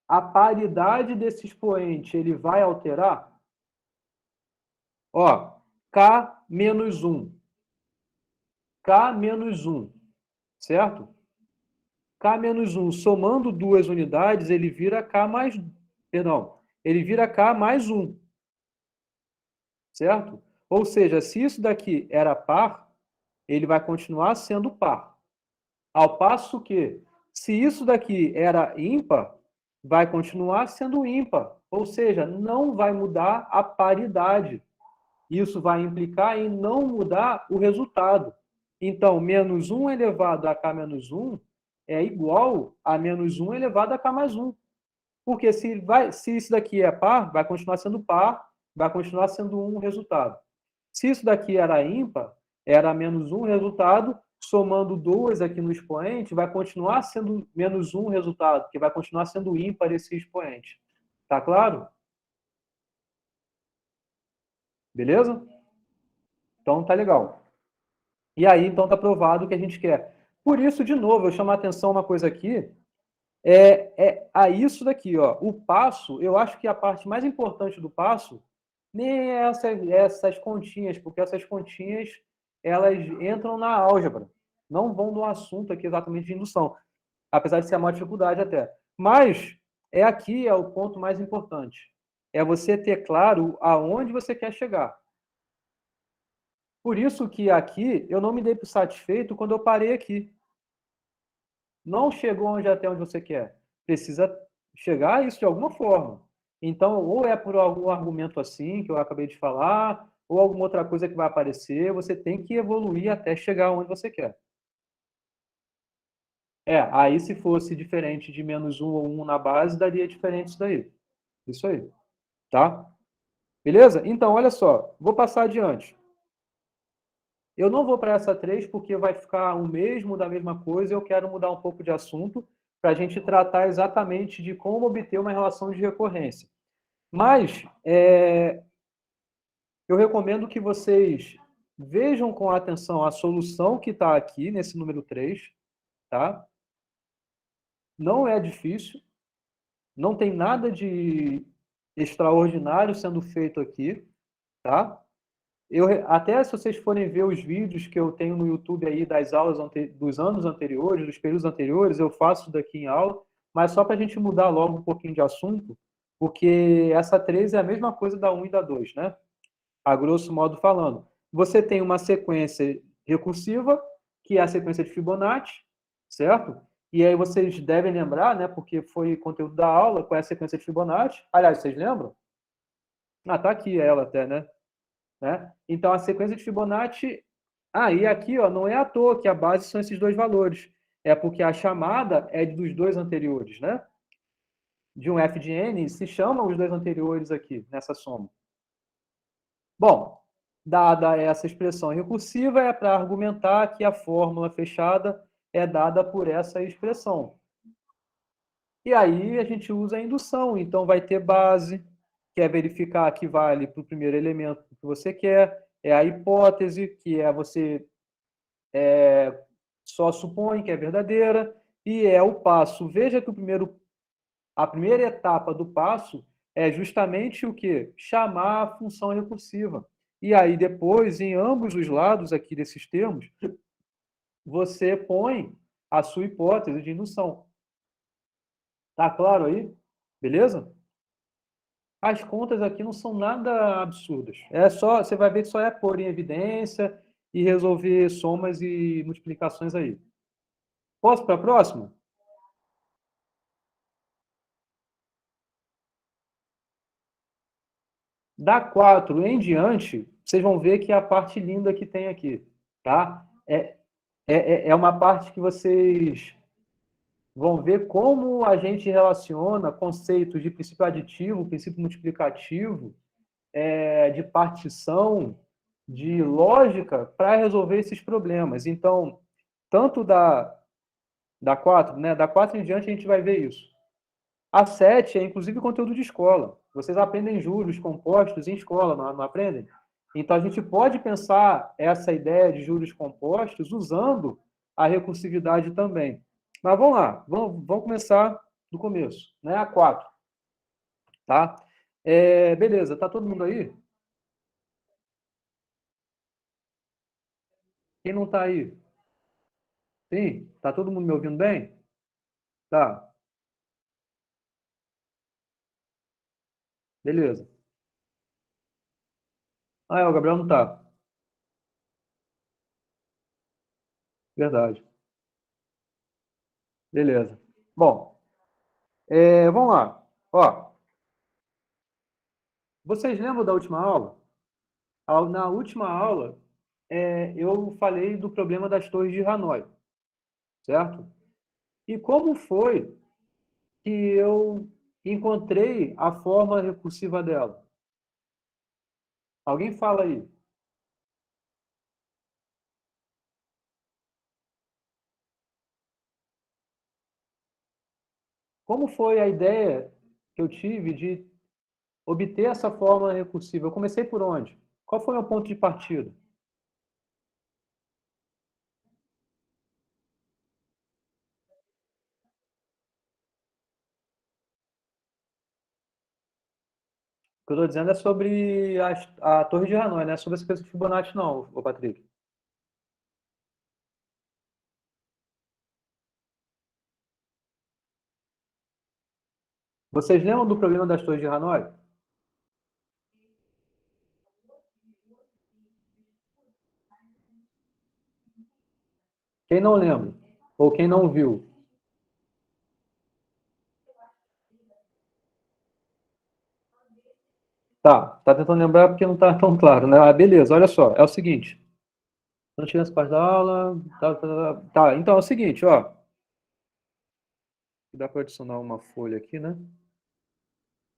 a paridade desse expoente ele vai alterar? Ó, k menos 1. K menos 1. Certo? K menos 1, somando 2 unidades, ele vira K mais... Perdão, ele vira K mais 1. Certo? Ou seja, se isso daqui era par, ele vai continuar sendo par. Ao passo que, se isso daqui era ímpar, vai continuar sendo ímpar. Ou seja, não vai mudar a paridade. Isso vai implicar em não mudar o resultado. Então, menos 1 elevado a k menos 1 é igual a menos 1 elevado a k mais 1. Porque se isso daqui é par, vai continuar sendo par, vai continuar sendo 1 o resultado. Se isso daqui era ímpar, era menos 1 o resultado, somando 2 aqui no expoente, vai continuar sendo menos 1 o resultado, porque vai continuar sendo ímpar esse expoente. Tá claro? Beleza? Então tá legal. E aí, então, está provado o que a gente quer. Por isso, de novo, eu chamo a atenção uma coisa aqui, a isso daqui, ó. O passo, eu acho que a parte mais importante do passo nem é essas continhas, porque essas continhas, elas entram na álgebra, não vão no assunto aqui exatamente de indução, apesar de ser uma dificuldade até. Mas aqui é o ponto mais importante. É você ter claro aonde você quer chegar. Por isso que aqui eu não me dei por satisfeito quando eu parei aqui. Não chegou até onde você quer. Precisa chegar a isso de alguma forma. Então, ou é por algum argumento assim, que eu acabei de falar, ou alguma outra coisa que vai aparecer, você tem que evoluir até chegar onde você quer. Aí se fosse diferente de menos 1 ou 1 na base, daria diferente isso daí. Isso aí. Tá? Beleza? Então, olha só. Vou passar adiante. Eu não vou para essa 3 porque vai ficar o mesmo da mesma coisa. Eu quero mudar um pouco de assunto para a gente tratar exatamente de como obter uma relação de recorrência. Mas eu recomendo que vocês vejam com atenção a solução que está aqui nesse número 3. Tá? Não é difícil. Não tem nada de extraordinário sendo feito aqui. Tá? Até se vocês forem ver os vídeos que eu tenho no YouTube aí das aulas dos anos anteriores, dos períodos anteriores, eu faço isso daqui em aula, mas só para a gente mudar logo um pouquinho de assunto, porque essa 3 é a mesma coisa da 1 e da 2, né? A grosso modo falando. Você tem uma sequência recursiva, que é a sequência de Fibonacci, certo? E aí vocês devem lembrar, né, porque foi conteúdo da aula, qual é a sequência de Fibonacci. Aliás, vocês lembram? Tá aqui ela até, né? Então, a sequência de Fibonacci... e aqui ó, não é à toa que a base são esses dois valores. É porque a chamada é dos dois anteriores, né? De um f de n, se chamam os dois anteriores aqui, nessa soma. Bom, dada essa expressão recursiva, é para argumentar que a fórmula fechada é dada por essa expressão. E aí a gente usa a indução. Então, vai ter base, que é verificar que vale para o primeiro elemento que você quer, é a hipótese, que é você só supõe que é verdadeira, e é o passo. Veja que a primeira etapa do passo é justamente o quê? Chamar a função recursiva. E aí, depois, em ambos os lados aqui desses termos, você põe a sua hipótese de indução. Tá claro aí? Beleza? As contas aqui não são nada absurdas. É só, você vai ver que só é pôr em evidência e resolver somas e multiplicações aí. Posso para a próxima? Da 4 em diante, vocês vão ver que é a parte linda que tem aqui, tá? É uma parte que vocês vão ver como a gente relaciona conceitos de princípio aditivo, princípio multiplicativo, de partição, de lógica, para resolver esses problemas. Então, tanto da 4, né? Da 4 em diante a gente vai ver isso. A 7 é, inclusive, conteúdo de escola. Vocês aprendem juros compostos em escola, não aprendem? Então, a gente pode pensar essa ideia de juros compostos usando a recursividade também. Mas vamos lá, vamos começar do começo, né? A 4. Tá? Beleza, tá todo mundo aí? Quem não tá aí? Sim? Tá todo mundo me ouvindo bem? Tá. Beleza. O Gabriel não tá. Verdade. Beleza. Bom, vamos lá. Ó, vocês lembram da última aula? Na última aula, eu falei do problema das torres de Hanoi, certo? E como foi que eu encontrei a forma recursiva dela? Alguém fala aí. Como foi a ideia que eu tive de obter essa forma recursiva? Eu comecei por onde? Qual foi o meu ponto de partida? O que eu estou dizendo é sobre a Torre de Hanoi, não é sobre essa coisa de Fibonacci, não, ô Patrick. Vocês lembram do problema das Torres de Hanoi? Quem não lembra? Ou quem não viu? Tá tentando lembrar porque não está tão claro, né? Beleza, olha só, é o seguinte. Não tinha essa parte da aula. Tá, então é o seguinte, ó. Dá para adicionar uma folha aqui, né?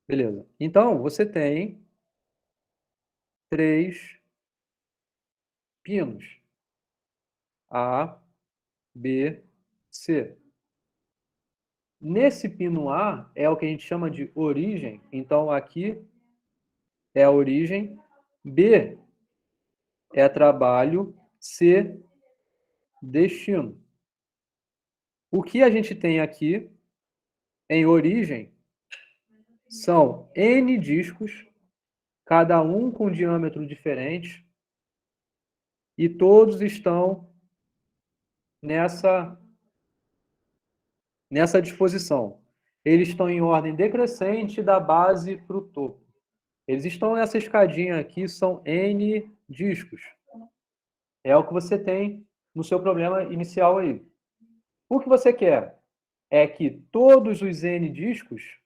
Beleza. Então, você tem 3 pinos. A, B, C. Nesse pino A é o que a gente chama de origem. Então, aqui é a origem. B é trabalho. C, destino. O que a gente tem aqui em origem são N discos, cada um com diâmetro diferente, e todos estão nessa disposição. Eles estão em ordem decrescente da base para o topo. Eles estão nessa escadinha aqui, são N discos. É o que você tem no seu problema inicial aí. O que você quer é que todos os N discos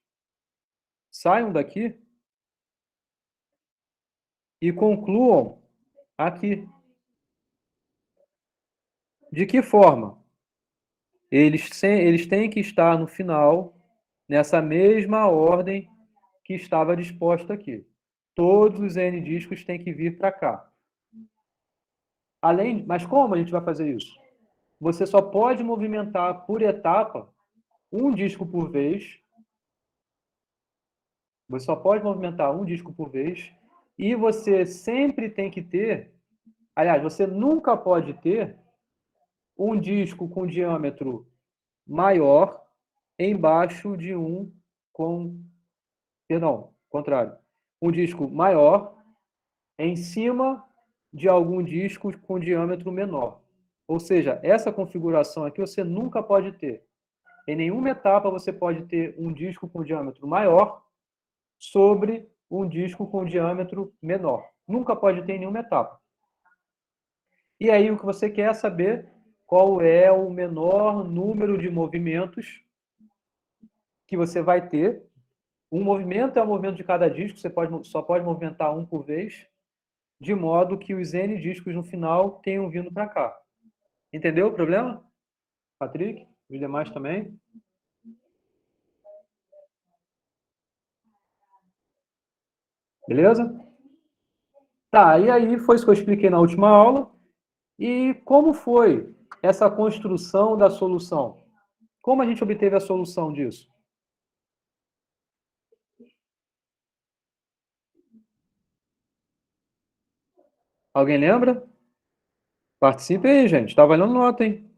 saiam daqui e concluam aqui. De que forma? Eles têm que estar no final, nessa mesma ordem que estava disposta aqui. Todos os N discos têm que vir para cá. Mas como a gente vai fazer isso? Você só pode movimentar por etapa um disco por vez. Você só pode movimentar um disco por vez. E você sempre tem que ter... Aliás, você nunca pode ter um disco com diâmetro maior embaixo de um com... Perdão, contrário. Um disco maior em cima de algum disco com diâmetro menor. Ou seja, essa configuração aqui você nunca pode ter. Em nenhuma etapa você pode ter um disco com diâmetro maior sobre um disco com diâmetro menor. Nunca pode ter em nenhuma etapa. E aí o que você quer é saber qual é o menor número de movimentos que você vai ter. Um movimento é o movimento de cada disco, você só pode movimentar um por vez, de modo que os N discos no final tenham vindo para cá. Entendeu o problema? Patrick? Os demais também? Beleza? Tá, e aí foi isso que eu expliquei na última aula. E como foi essa construção da solução? Como a gente obteve a solução disso? Alguém lembra? Participe aí, gente. Está valendo nota, hein?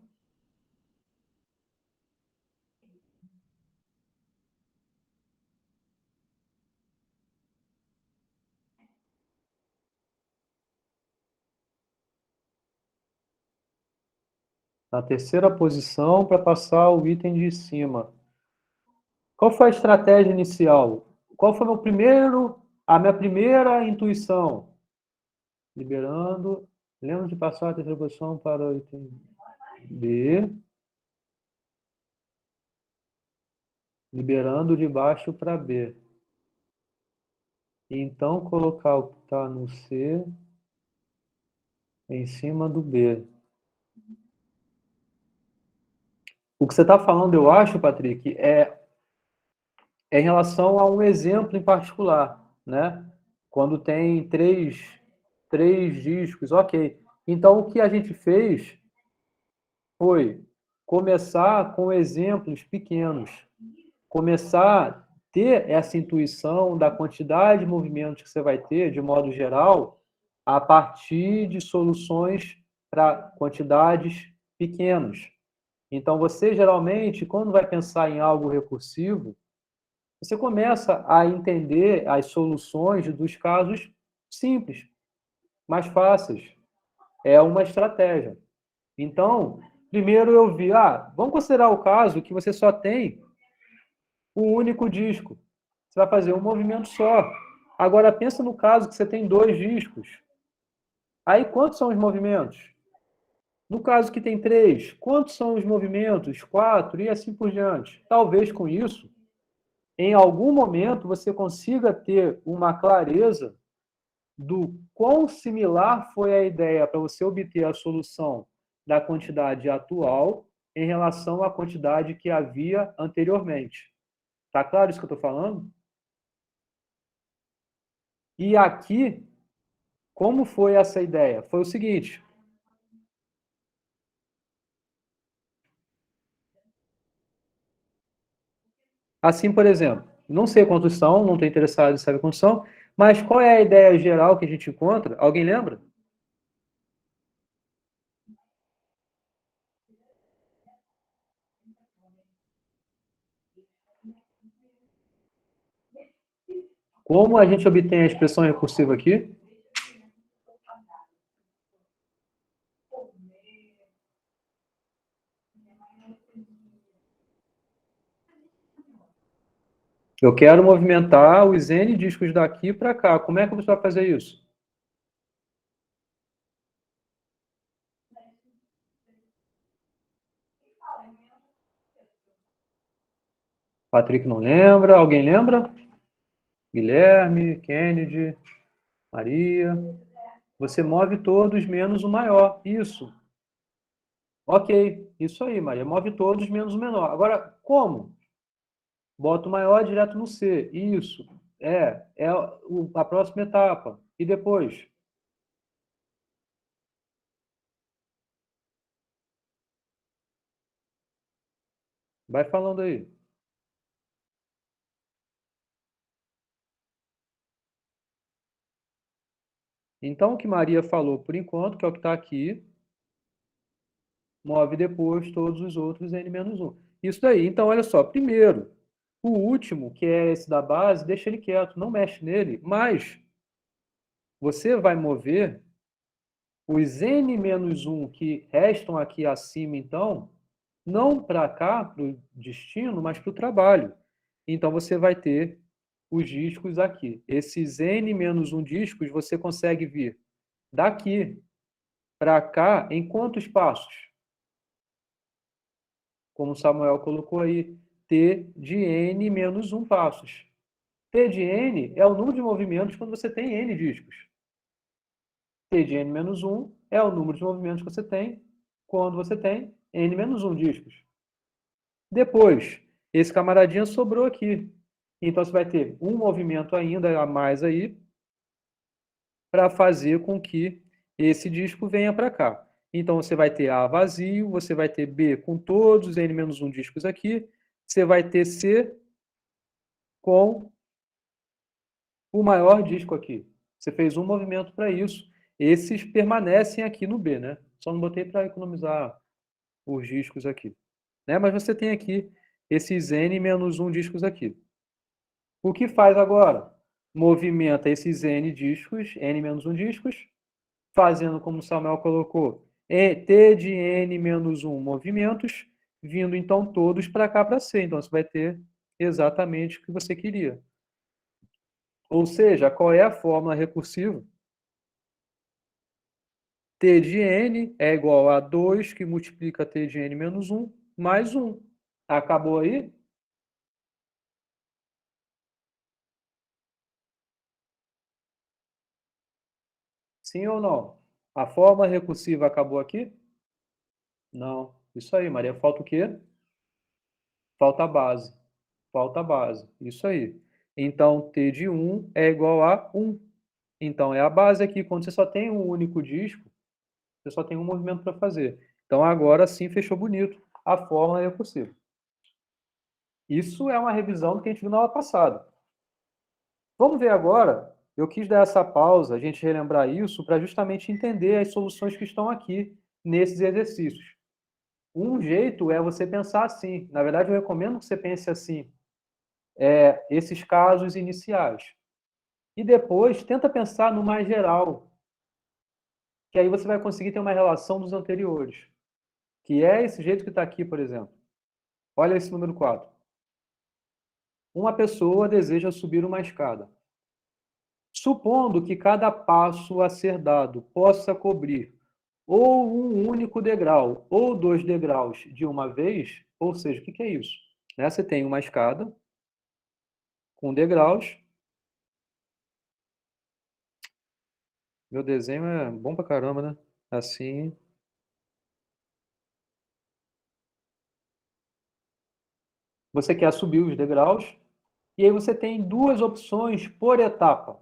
Na terceira posição para passar o item de cima. Qual foi a estratégia inicial? Qual foi a minha primeira intuição? Liberando. Lembro de passar a terceira posição para o item B. Liberando de baixo para B. E então colocar o que está no C em cima do B. O que você está falando, eu acho, Patrick, é em relação a um exemplo em particular, né? Quando tem três discos, ok. Então, o que a gente fez foi começar com exemplos pequenos, começar a ter essa intuição da quantidade de movimentos que você vai ter, de modo geral, a partir de soluções para quantidades pequenas. Então, você geralmente, quando vai pensar em algo recursivo, você começa a entender as soluções dos casos simples, mais fáceis. É uma estratégia. Então, primeiro eu vi, vamos considerar o caso que você só tem um único disco. Você vai fazer um movimento só. Agora, pensa no caso que você tem 2 discos. Aí, quantos são os movimentos? No caso que tem 3, quantos são os movimentos? 4 e assim por diante. Talvez com isso, em algum momento, você consiga ter uma clareza do quão similar foi a ideia para você obter a solução da quantidade atual em relação à quantidade que havia anteriormente. Tá claro isso que eu estou falando? E aqui, como foi essa ideia? Foi o seguinte. Assim, por exemplo, não sei quantos são, não estou interessado em saber quantos são, mas qual é a ideia geral que a gente encontra? Alguém lembra? Como a gente obtém a expressão recursiva aqui? Eu quero movimentar os N discos daqui para cá. Como é que você vai fazer isso? Patrick não lembra. Alguém lembra? Guilherme, Kennedy, Maria. Você move todos menos o maior. Isso. Ok. Isso aí, Maria. Move todos menos o menor. Agora, como? Bota o maior direto no C. Isso. É a próxima etapa. E depois? Vai falando aí. Então, o que Maria falou por enquanto, que é o que está aqui, move depois todos os outros N-1. Isso daí. Então, olha só. Primeiro, o último, que é esse da base, deixa ele quieto, não mexe nele. Mas você vai mover os n-1 que restam aqui acima, então, não para cá, para o destino, mas para o trabalho. Então, você vai ter os discos aqui. Esses n-1 discos você consegue vir daqui para cá em quantos passos? Como o Samuel colocou aí, T de n menos 1 passos. T de n é o número de movimentos quando você tem n discos. T de n menos 1 é o número de movimentos que você tem quando você tem n menos 1 discos. Depois, esse camaradinha sobrou aqui. Então, você vai ter um movimento ainda a mais aí para fazer com que esse disco venha para cá. Então, você vai ter A vazio, você vai ter B com todos os n menos 1 discos aqui, você vai ter C com o maior disco aqui. Você fez um movimento para isso. Esses permanecem aqui no B, né? Só não botei para economizar os discos aqui. Né? Mas você tem aqui esses n menos 1 discos aqui. O que faz agora? Movimenta esses n discos, n menos 1 discos, fazendo como o Samuel colocou, T de n menos 1 movimentos, vindo então todos para cá para C. Então você vai ter exatamente o que você queria. Ou seja, qual é a fórmula recursiva? T de n é igual a 2 que multiplica T de n menos 1 mais 1. Acabou aí? Sim ou não? A fórmula recursiva acabou aqui? Não. Isso aí, Maria. Falta o quê? Falta a base. Falta a base. Isso aí. Então, T de 1 é igual a 1. Então, é a base aqui. Quando você só tem um único disco, você só tem um movimento para fazer. Então, agora sim fechou bonito. A fórmula é recursiva. Isso é uma revisão do que a gente viu na aula passada. Vamos ver agora. Eu quis dar essa pausa, a gente relembrar isso, para justamente entender as soluções que estão aqui nesses exercícios. Um jeito é você pensar assim. Na verdade, eu recomendo que você pense assim. Esses casos iniciais. E depois, tenta pensar no mais geral. Que aí você vai conseguir ter uma relação dos anteriores. Que é esse jeito que está aqui, por exemplo. Olha esse número 4. Uma pessoa deseja subir uma escada. Supondo que cada passo a ser dado possa cobrir ou um único degrau ou 2 degraus de uma vez, ou seja, o que é isso? Você tem uma escada com degraus. Meu desenho é bom pra caramba, né? Assim. Você quer subir os degraus, e aí você tem duas opções por etapa.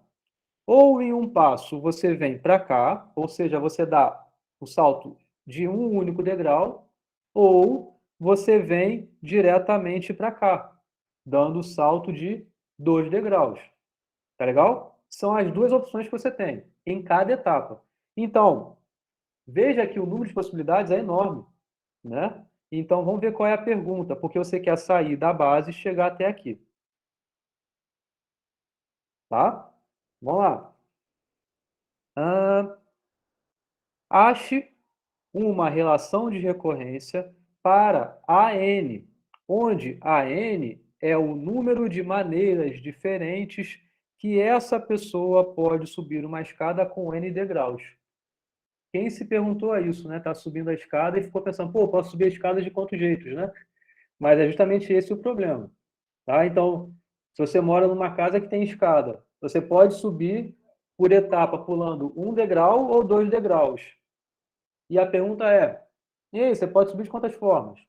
Ou em um passo você vem para cá, ou seja, você dá o salto de um único degrau, ou você vem diretamente para cá, dando o salto de 2 degraus. Tá legal? São as duas opções que você tem em cada etapa. Então, veja que o número de possibilidades é enorme, né? Então, vamos ver qual é a pergunta, porque você quer sair da base e chegar até aqui. Tá? Vamos lá. Ache uma relação de recorrência para AN, onde AN é o número de maneiras diferentes que essa pessoa pode subir uma escada com N degraus. Quem se perguntou a isso, né? Tá subindo a escada e ficou pensando, pô, posso subir a escada de quantos jeitos, né? Mas é justamente esse o problema, tá? Então, se você mora numa casa que tem escada, você pode subir por etapa, pulando um degrau ou 2 degraus. E a pergunta é, e aí, você pode subir de quantas formas?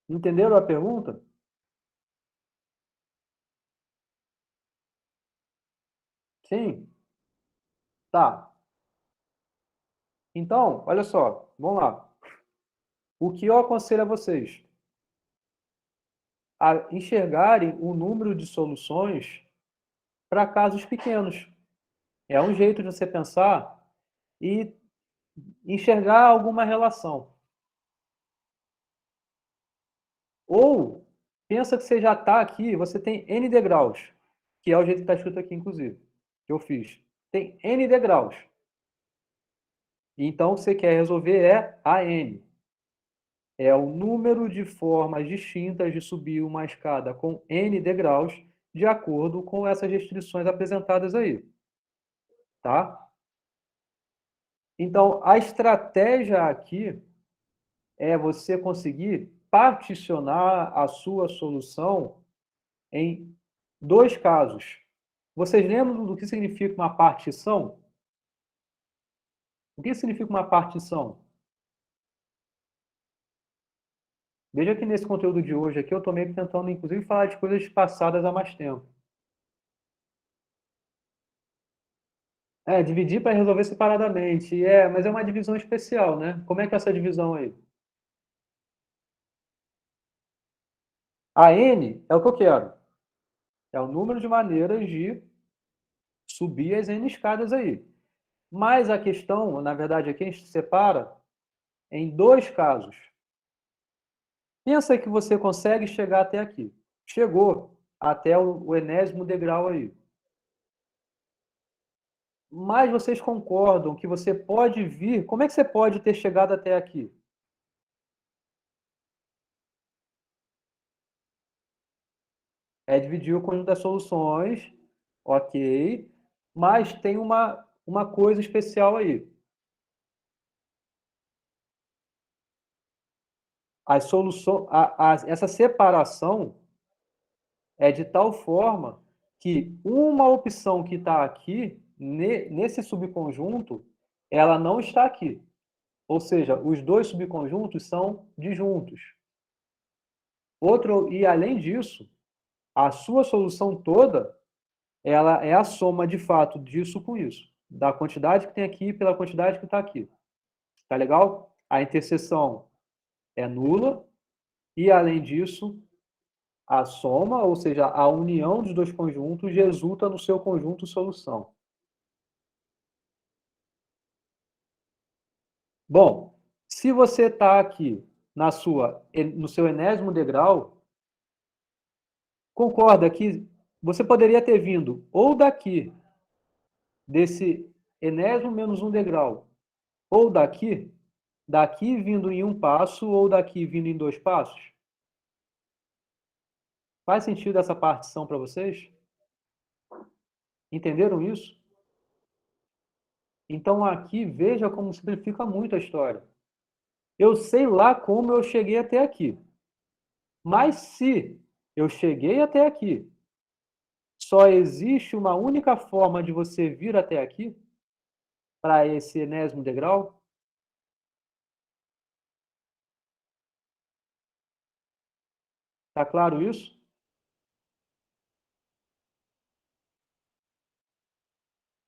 Entenderam a pergunta? Sim? Tá. Então, olha só, vamos lá. O que eu aconselho a vocês? A enxergarem o número de soluções para casos pequenos. É um jeito de você pensar e enxergar alguma relação. Ou, pensa que você já está aqui, você tem N degraus, que é o jeito que está escrito aqui, inclusive, que eu fiz. Tem N degraus. Então, o que você quer resolver é a N. É o número de formas distintas de subir uma escada com N degraus, de acordo com essas restrições apresentadas aí. Tá? Então, a estratégia aqui é você conseguir particionar a sua solução em dois casos. Vocês lembram do que significa uma partição? O que significa uma partição? Veja que nesse conteúdo de hoje aqui eu estou meio que tentando, inclusive, falar de coisas passadas há mais tempo. Dividir para resolver separadamente. Mas é uma divisão especial, né? Como é que é essa divisão aí? A N é o que eu quero. É o número de maneiras de subir as N escadas aí. Mas a questão, na verdade, aqui a gente separa em dois casos. Pensa que você consegue chegar até aqui. Chegou até o enésimo degrau aí. Mas vocês concordam que você pode vir... Como é que você pode ter chegado até aqui? É dividir o conjunto das soluções, ok, mas tem uma coisa especial aí. Essa separação é de tal forma que uma opção que está aqui, nesse subconjunto, ela não está aqui. Ou seja, os dois subconjuntos são disjuntos. E além disso, a sua solução toda, ela é a soma de fato disso com isso. Da quantidade que tem aqui pela quantidade que está aqui. Tá legal? A interseção é nula e, além disso, a soma, ou seja, a união dos dois conjuntos, resulta no seu conjunto solução. Bom, se você está aqui no seu enésimo degrau, concorda que você poderia ter vindo ou daqui, desse enésimo menos um degrau, ou daqui vindo em um passo, ou daqui vindo em dois passos? Faz sentido essa partição para vocês? Entenderam isso? Então, aqui, veja como simplifica muito a história. Eu sei lá como eu cheguei até aqui. Mas se eu cheguei até aqui, só existe uma única forma de você vir até aqui, para esse enésimo degrau. Está claro isso?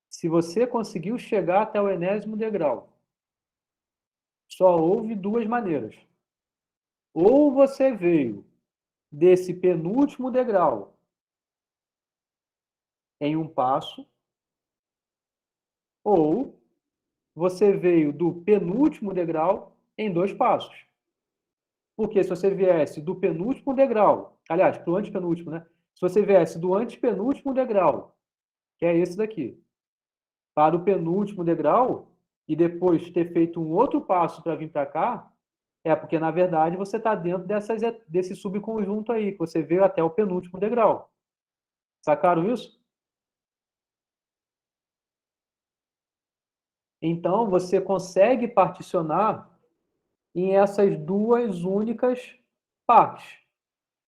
Se você conseguiu chegar até o enésimo degrau, só houve duas maneiras. Ou você veio desse penúltimo degrau em um passo, ou você veio do penúltimo degrau em dois passos. Porque se você viesse do penúltimo degrau, aliás, para o antepenúltimo, né? Se você viesse do antepenúltimo degrau, que é esse daqui, para o penúltimo degrau, e depois ter feito um outro passo para vir para cá, é porque, na verdade, você está dentro desse subconjunto aí, que você veio até o penúltimo degrau. Sacaram isso? Então, você consegue particionar em essas duas únicas partes.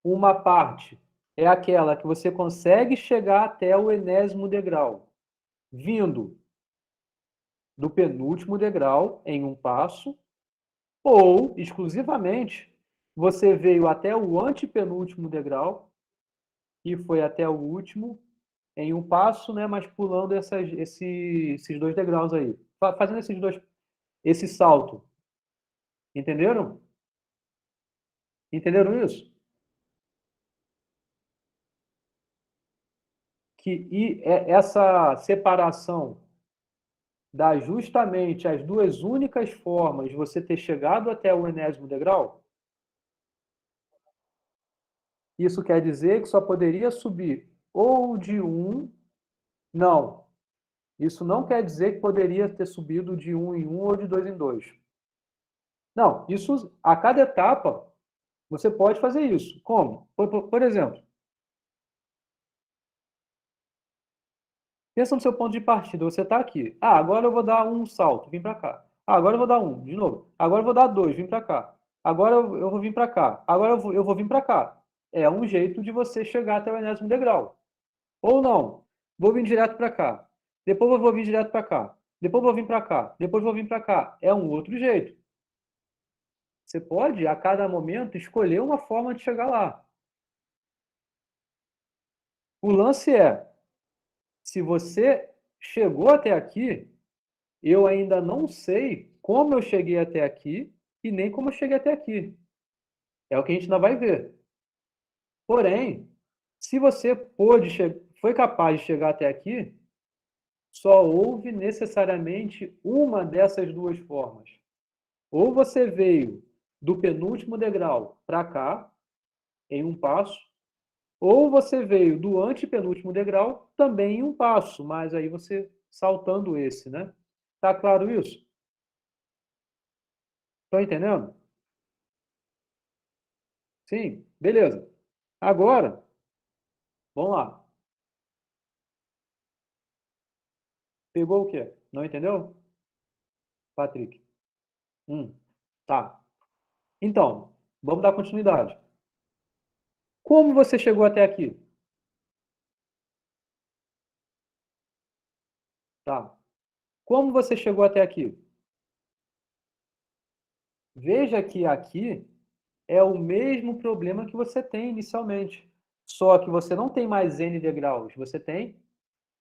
Uma parte é aquela que você consegue chegar até o enésimo degrau, vindo do penúltimo degrau em um passo, ou, exclusivamente, você veio até o antepenúltimo degrau e foi até o último em um passo, né, mas pulando esses dois degraus aí. Fazendo esse salto. Entenderam? Entenderam isso? Essa separação dá justamente as duas únicas formas de você ter chegado até o enésimo degrau? Isso quer dizer que só poderia subir ou de 1. Não. Isso não quer dizer que poderia ter subido de 1 em 1 ou de 2 em 2. Não, isso a cada etapa você pode fazer isso. Como? Por exemplo, pensa no seu ponto de partida. Você está aqui. Ah, agora eu vou dar um salto, vim para cá. Ah, agora eu vou dar um, de novo. Agora eu vou dar dois, vim para cá. Agora eu vou vir para cá. Agora eu vou vir para cá. É um jeito de você chegar até o enésimo degrau. Ou não. Vou vir direto para cá. Depois eu vou vir direto para cá. Depois eu vou vir para cá. Depois eu vou vir para cá. É um outro jeito. Você pode, a cada momento, escolher uma forma de chegar lá. O lance é, se você chegou até aqui, eu ainda não sei como eu cheguei até aqui e nem como eu cheguei até aqui. É o que a gente ainda vai ver. Porém, se você foi capaz de chegar até aqui, só houve necessariamente uma dessas duas formas. Ou você veio do penúltimo degrau para cá, em um passo, ou você veio do antepenúltimo degrau também em um passo, mas aí você saltando esse, né? Tá claro isso? Estão entendendo? Sim? Beleza. Agora, vamos lá. Pegou o quê? Não entendeu? Patrick. Tá. Então, vamos dar continuidade. Como você chegou até aqui? Tá. Como você chegou até aqui? Veja que aqui é o mesmo problema que você tem inicialmente. Só que você não tem mais n degraus, você tem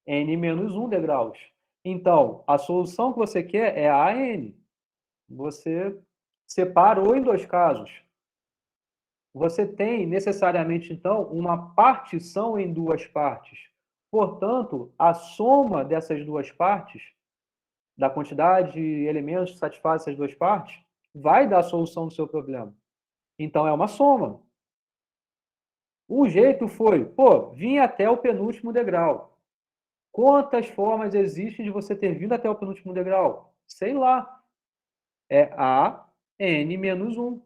n menos 1 degraus. Então, a solução que você quer é a n. Você separou em dois casos. Você tem necessariamente, então, uma partição em duas partes. Portanto, a soma dessas duas partes, da quantidade de elementos que satisfazem essas duas partes, vai dar a solução do seu problema. Então, é uma soma. Um jeito foi, vim até o penúltimo degrau. Quantas formas existem de você ter vindo até o penúltimo degrau? Sei lá. É a n menos 1.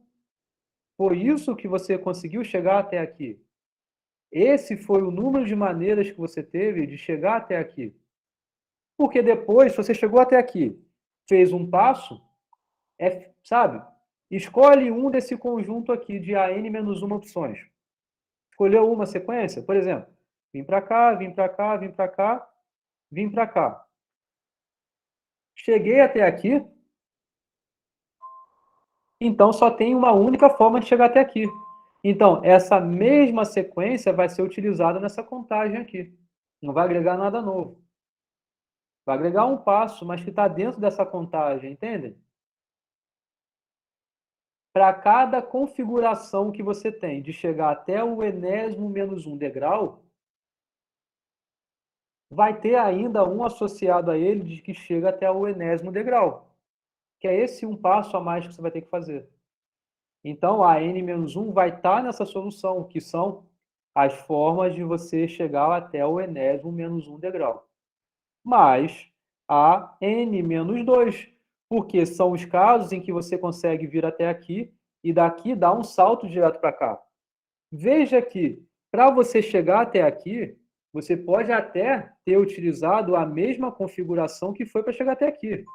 Foi isso que você conseguiu chegar até aqui. Esse foi o número de maneiras que você teve de chegar até aqui. Porque depois, se você chegou até aqui, fez um passo, sabe? Escolhe um desse conjunto aqui de AN menos 1 opções. Escolheu uma sequência, por exemplo, vim para cá, vim para cá, vim para cá, vim para cá. Cheguei até aqui, então só tem uma única forma de chegar até aqui. Então, essa mesma sequência vai ser utilizada nessa contagem aqui. Não vai agregar nada novo. Vai agregar um passo, mas que está dentro dessa contagem, entende? Para cada configuração que você tem de chegar até o enésimo menos 1 degrau, vai ter ainda um associado a ele de que chega até o enésimo degrau, que é esse um passo a mais que você vai ter que fazer. Então, a n-1 vai estar nessa solução, que são as formas de você chegar até o enésimo menos 1 degrau. Mas a n-2, porque são os casos em que você consegue vir até aqui e daqui dar um salto direto para cá. Veja que, para você chegar até aqui, você pode até ter utilizado a mesma configuração que foi para chegar até aqui.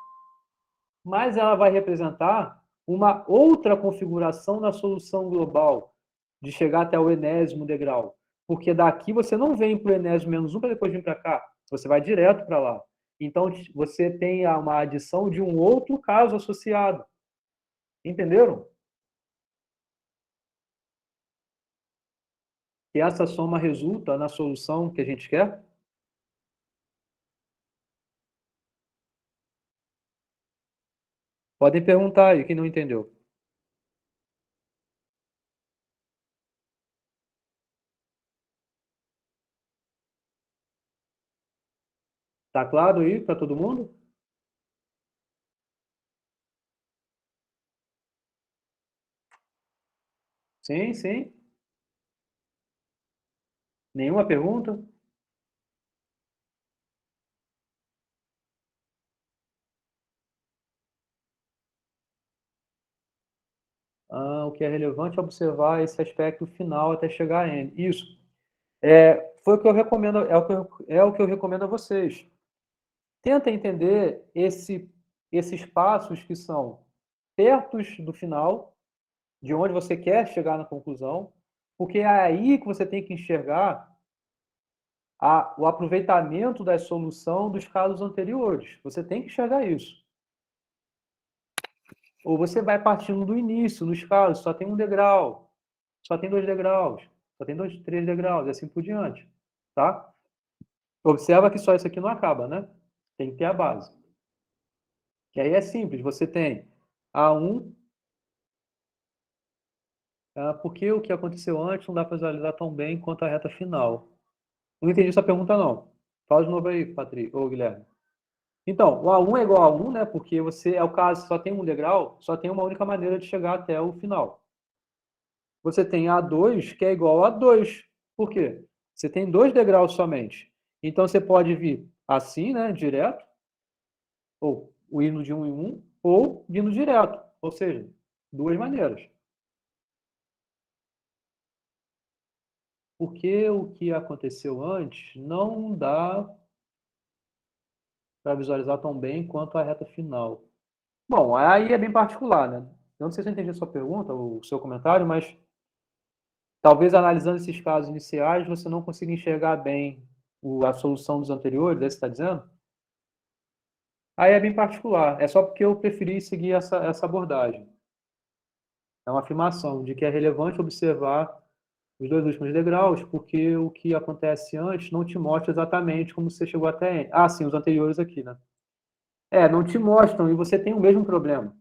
Mas ela vai representar uma outra configuração na solução global, de chegar até o enésimo degrau. Porque daqui você não vem para o enésimo menos 1 para depois vir para cá. Você vai direto para lá. Então, você tem uma adição de um outro caso associado. Entenderam? E essa soma resulta na solução que a gente quer? Podem perguntar aí, quem não entendeu. Tá claro aí para todo mundo? Sim, sim. Nenhuma pergunta? O que é relevante é observar esse aspecto final até chegar a N. Isso. Foi o que eu recomendo, é o que eu recomendo a vocês. Tenta entender esses passos que são perto do final, de onde você quer chegar na conclusão, porque é aí que você tem que enxergar o aproveitamento da solução dos casos anteriores. Você tem que enxergar isso. Ou você vai partindo do início, nos casos, só tem um degrau, só tem 2 degraus, só tem 2, 3 degraus, e assim por diante. Tá? Observa que só isso aqui não acaba, né? Tem que ter a base. Que aí é simples, você tem A1, porque o que aconteceu antes não dá para visualizar tão bem quanto a reta final. Não entendi essa pergunta, não. Fala de novo aí, Patrícia, ou Guilherme. Então, o A1 é igual a 1, né? Porque você é o caso, só tem um degrau, só tem uma única maneira de chegar até o final. Você tem A2, que é igual a 2. Por quê? Você tem 2 degraus somente. Então, você pode vir assim, né? Direto, ou o hino de 1 em 1, ou vindo direto. Ou seja, 2 maneiras. Porque o que aconteceu antes não dá para visualizar tão bem quanto a reta final. Bom, aí é bem particular, né? Eu não sei se eu entendi a sua pergunta, o seu comentário, mas talvez analisando esses casos iniciais você não consiga enxergar bem a solução dos anteriores, é isso que você está dizendo? Aí é bem particular, é só porque eu preferi seguir essa abordagem. É uma afirmação de que é relevante observar os 2 últimos degraus, porque o que acontece antes não te mostra exatamente como você chegou até N. Sim, os anteriores aqui, né? Não te mostram e você tem o mesmo problema.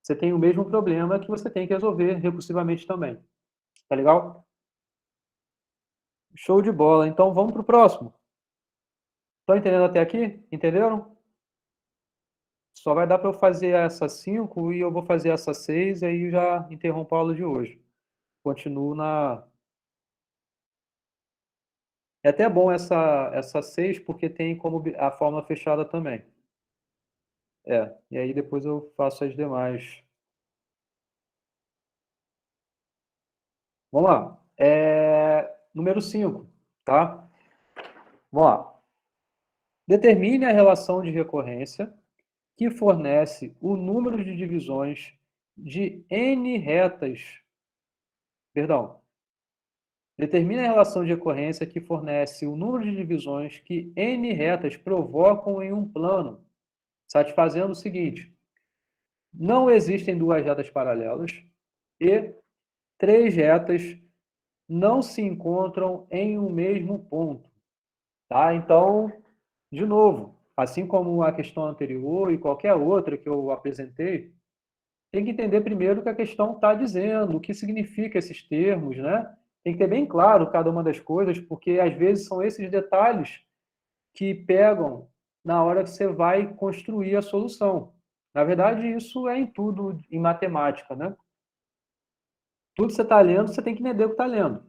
Você tem o mesmo problema que você tem que resolver recursivamente também. Tá legal? Show de bola. Então vamos para o próximo. Estão entendendo até aqui? Entenderam? Só vai dar para eu fazer essa 5 e eu vou fazer essa 6 e aí eu já interrompo a aula de hoje. Continuo na. É até bom essa 6 porque tem como a fórmula fechada também. E aí depois eu faço as demais. Vamos lá. Número 5, tá? Vamos lá. Determine a relação de recorrência que fornece o número de divisões de N retas. Perdão. Determine a relação de recorrência que fornece o número de divisões que N retas provocam em um plano, satisfazendo o seguinte: não existem 2 retas paralelas e 3 retas não se encontram em um mesmo ponto. Tá? Então, de novo, assim como a questão anterior e qualquer outra que eu apresentei, tem que entender primeiro o que a questão está dizendo, o que significa esses termos, né? Tem que ter bem claro cada uma das coisas, porque às vezes são esses detalhes que pegam na hora que você vai construir a solução. Na verdade, isso é em tudo em matemática, né? Tudo que você está lendo, você tem que entender o que está lendo.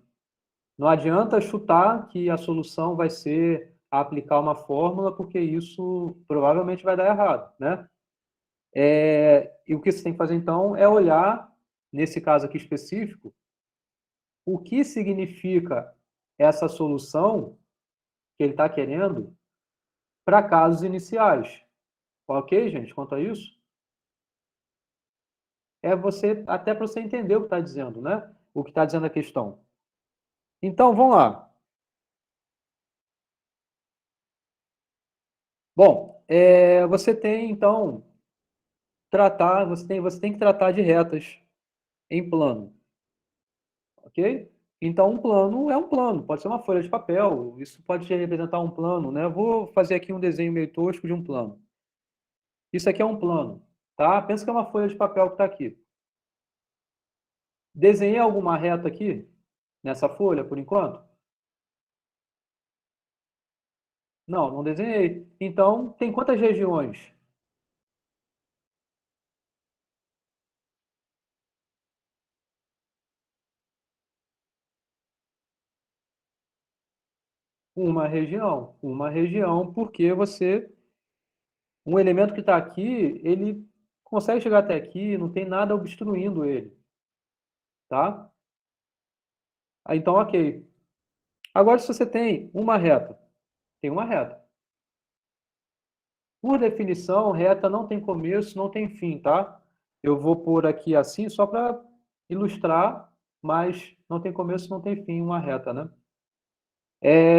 Não adianta chutar que a solução vai ser aplicar uma fórmula, porque isso provavelmente vai dar errado, né? E o que você tem que fazer, então, é olhar, nesse caso aqui específico, o que significa essa solução que ele está querendo para casos iniciais. Ok, gente, quanto a isso? Até para você entender o que está dizendo, né? O que está dizendo a questão. Então, vamos lá. Bom, você tem, então, você tem que tratar de retas em plano. Ok? Então, um plano é um plano, pode ser uma folha de papel, isso pode representar um plano, né? Eu vou fazer aqui um desenho meio tosco de um plano. Isso aqui é um plano, tá? Pensa que é uma folha de papel que está aqui. Desenhei alguma reta aqui, nessa folha, por enquanto? Não, não desenhei. Então, tem quantas regiões? uma região, porque um elemento que está aqui, ele consegue chegar até aqui, não tem nada obstruindo ele, tá? Então, ok. Agora, se você tem uma reta, Por definição, reta não tem começo, não tem fim, tá? Eu vou pôr aqui assim só para ilustrar, mas não tem começo, não tem fim, uma reta, né?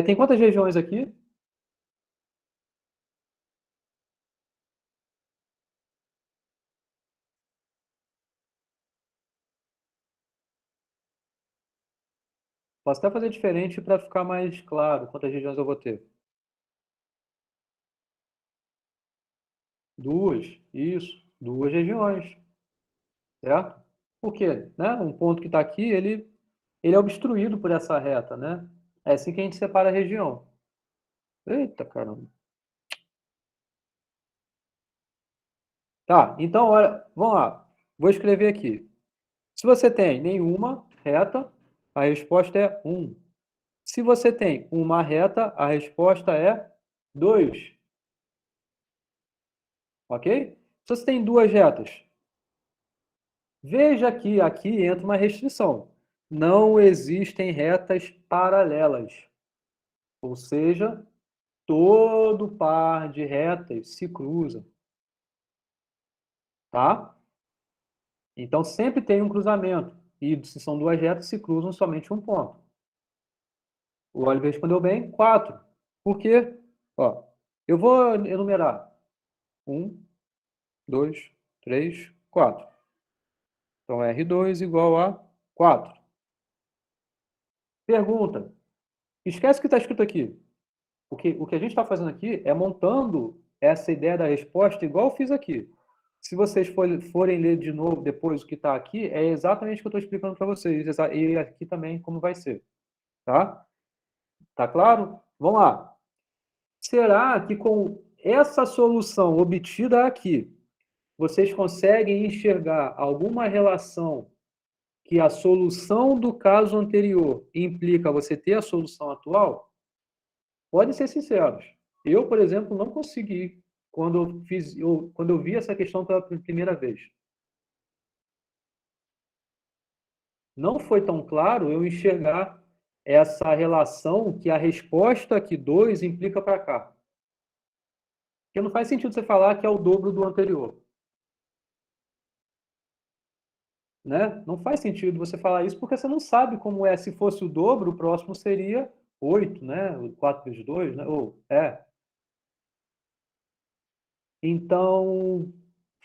Tem quantas regiões aqui? Posso até fazer diferente para ficar mais claro quantas regiões eu vou ter. Isso, 2 regiões, certo? Por quê? Né? Um ponto que está aqui, ele é obstruído por essa reta, né? É assim que a gente separa a região. Eita, caramba. Tá, então, olha, vamos lá. Vou escrever aqui. Se você tem nenhuma reta, a resposta é 1. Se você tem uma reta, a resposta é 2. Ok? Se você tem 2 retas, veja que aqui entra uma restrição. Não existem retas paralelas. Ou seja, todo par de retas se cruza. Tá? Então, sempre tem um cruzamento. E se são 2 retas, se cruzam somente um ponto. O Oliver respondeu bem, 4. Por quê? Ó, eu vou enumerar. 1, 2, 3, 4. Então, R2 igual a 4. Pergunta. Esquece o que está escrito aqui. O que a gente está fazendo aqui é montando essa ideia da resposta igual eu fiz aqui. Se vocês forem ler de novo depois o que está aqui, é exatamente o que eu estou explicando para vocês. E aqui também como vai ser. Tá? Tá claro? Vamos lá. Será que com essa solução obtida aqui, vocês conseguem enxergar alguma relação que a solução do caso anterior implica você ter a solução atual? Podem ser sinceros. Eu, por exemplo, não consegui quando eu vi essa questão pela primeira vez. Não foi tão claro eu enxergar essa relação que a resposta aqui 2 implica para cá. Porque não faz sentido você falar que é o dobro do anterior. Né? Não faz sentido você falar isso porque você não sabe como é. Se fosse o dobro, o próximo seria 8, né? 4 vezes 2, né? Então,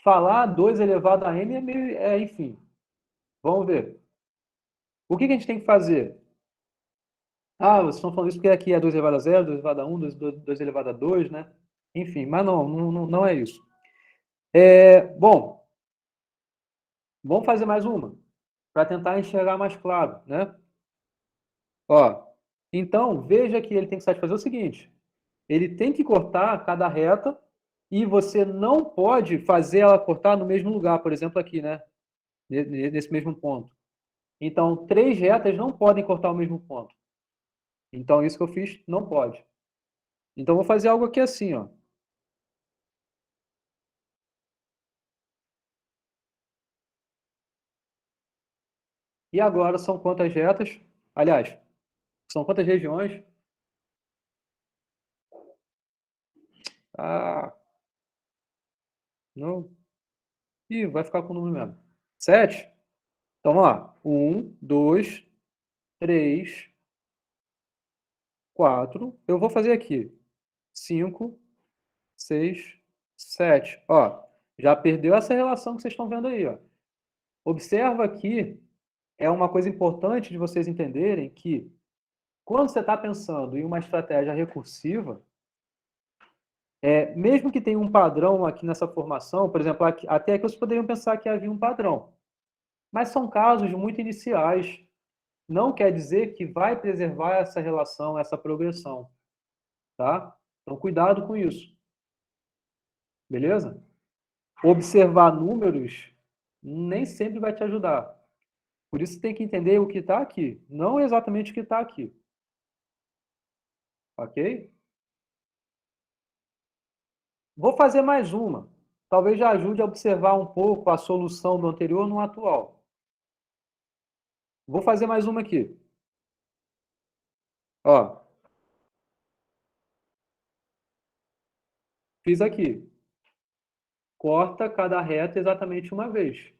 falar 2 elevado a n é meio... enfim. Vamos ver. O que a gente tem que fazer? Vocês estão falando isso porque aqui é 2 elevado a 0, 2 elevado a 1, 2 elevado a 2, né? Enfim, mas não é isso. Bom, vamos fazer mais uma, para tentar enxergar mais claro, né? Ó, então, veja que ele tem que satisfazer o seguinte, ele tem que cortar cada reta e você não pode fazer ela cortar no mesmo lugar, por exemplo, aqui, né? Nesse mesmo ponto. Então, 3 retas não podem cortar o mesmo ponto. Então, isso que eu fiz não pode. Então, vou fazer algo aqui assim, ó. E agora são quantas retas? Aliás, são quantas regiões? Não. Ih, vai ficar com o número mesmo. 7? Então, vamos lá. 1, 2, 3, 4. Eu vou fazer aqui. 5, 6, 7. Ó, já perdeu essa relação que vocês estão vendo aí, ó. Observa aqui, é uma coisa importante de vocês entenderem que quando você está pensando em uma estratégia recursiva, mesmo que tenha um padrão aqui nessa formação, por exemplo, até aqui vocês poderiam pensar que havia um padrão. Mas são casos muito iniciais. Não quer dizer que vai preservar essa relação, essa progressão. Tá? Então, cuidado com isso. Beleza? Observar números nem sempre vai te ajudar. Por isso, tem que entender o que está aqui, não exatamente o que está aqui. Ok? Vou fazer mais uma. Talvez já ajude a observar um pouco a solução do anterior no atual. Vou fazer mais uma aqui. Ó. Fiz aqui. Corta cada reta exatamente uma vez.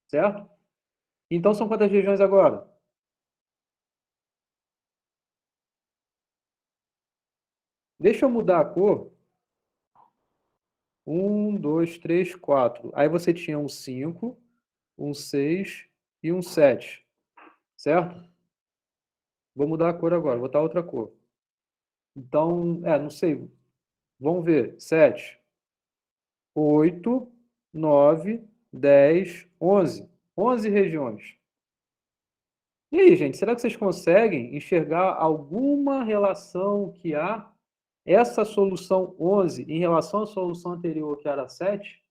Certo? Então, são quantas regiões agora? Deixa eu mudar a cor. 1, 2, 3, 4. Aí você tinha um 5, um 6 e um 7. Certo? Vou mudar a cor agora. Vou botar outra cor. Então, não sei. Vamos ver. 7, 8, 9, 10, 11. 11 regiões. E aí, gente, será que vocês conseguem enxergar alguma relação que há essa solução 11 em relação à solução anterior, que era 7?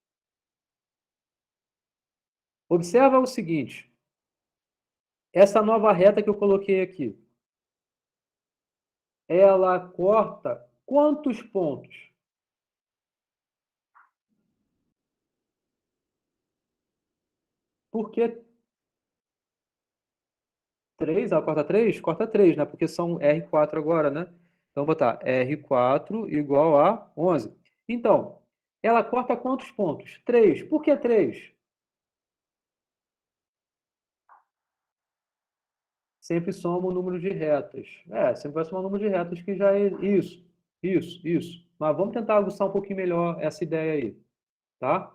Observa o seguinte. Essa nova reta que eu coloquei aqui, ela corta quantos pontos? Por que 3? Ela corta 3? Corta 3, né? Porque são R4 agora, né? Então, vou botar R4 igual a 11. Então, ela corta quantos pontos? 3. Por que 3? Sempre soma o número de retas. Sempre vai somar o número de retas, que já é isso. Mas vamos tentar aguçar um pouquinho melhor essa ideia aí, tá?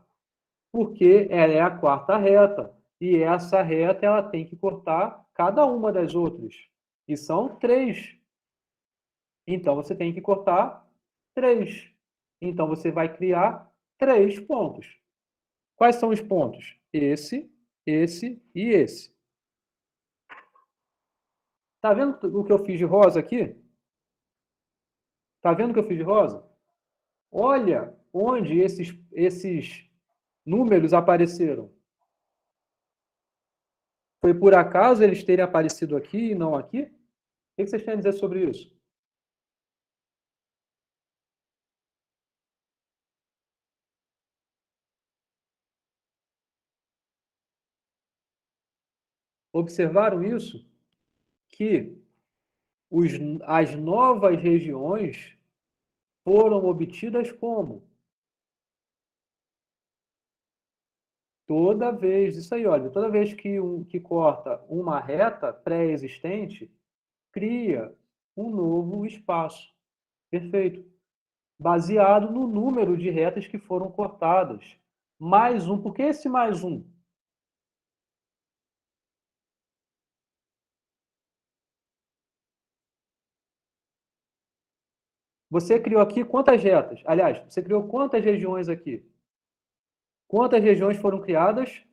Porque ela é a quarta reta. E essa reta, ela tem que cortar cada uma das outras. E são 3. Então, você tem que cortar 3. Então, você vai criar 3 pontos. Quais são os pontos? Esse e esse. Tá vendo o que eu fiz de rosa aqui? Tá vendo o que eu fiz de rosa? Olha onde esses números apareceram. Foi por acaso eles terem aparecido aqui e não aqui? O que vocês têm a dizer sobre isso? Observaram isso? Que as novas regiões foram obtidas como? Toda vez, isso aí, olha, toda vez que corta uma reta pré-existente, cria um novo espaço. Perfeito. Baseado no número de retas que foram cortadas. Mais um. Por que esse mais um? Você criou aqui quantas retas? Aliás, você criou quantas regiões aqui? Quantas regiões foram criadas?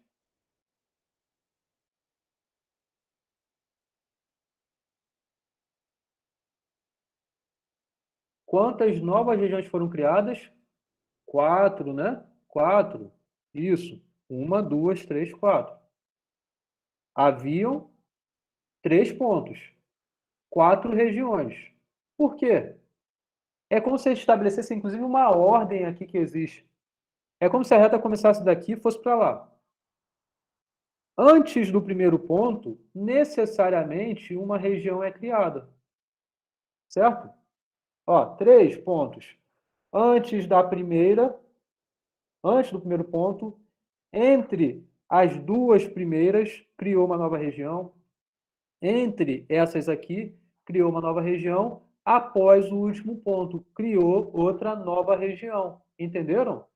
Quantas novas regiões foram criadas? 4, né? 4. Isso. 1, 2, 3, 4. Haviam 3 pontos. 4 regiões. Por quê? É como se estabelecesse, inclusive, uma ordem aqui que existe. É como se a reta começasse daqui e fosse para lá. Antes do primeiro ponto, necessariamente uma região é criada. Certo? 3 pontos. Antes do primeiro ponto, entre as duas primeiras, criou uma nova região. Entre essas aqui, criou uma nova região. Após o último ponto, criou outra nova região. Entenderam?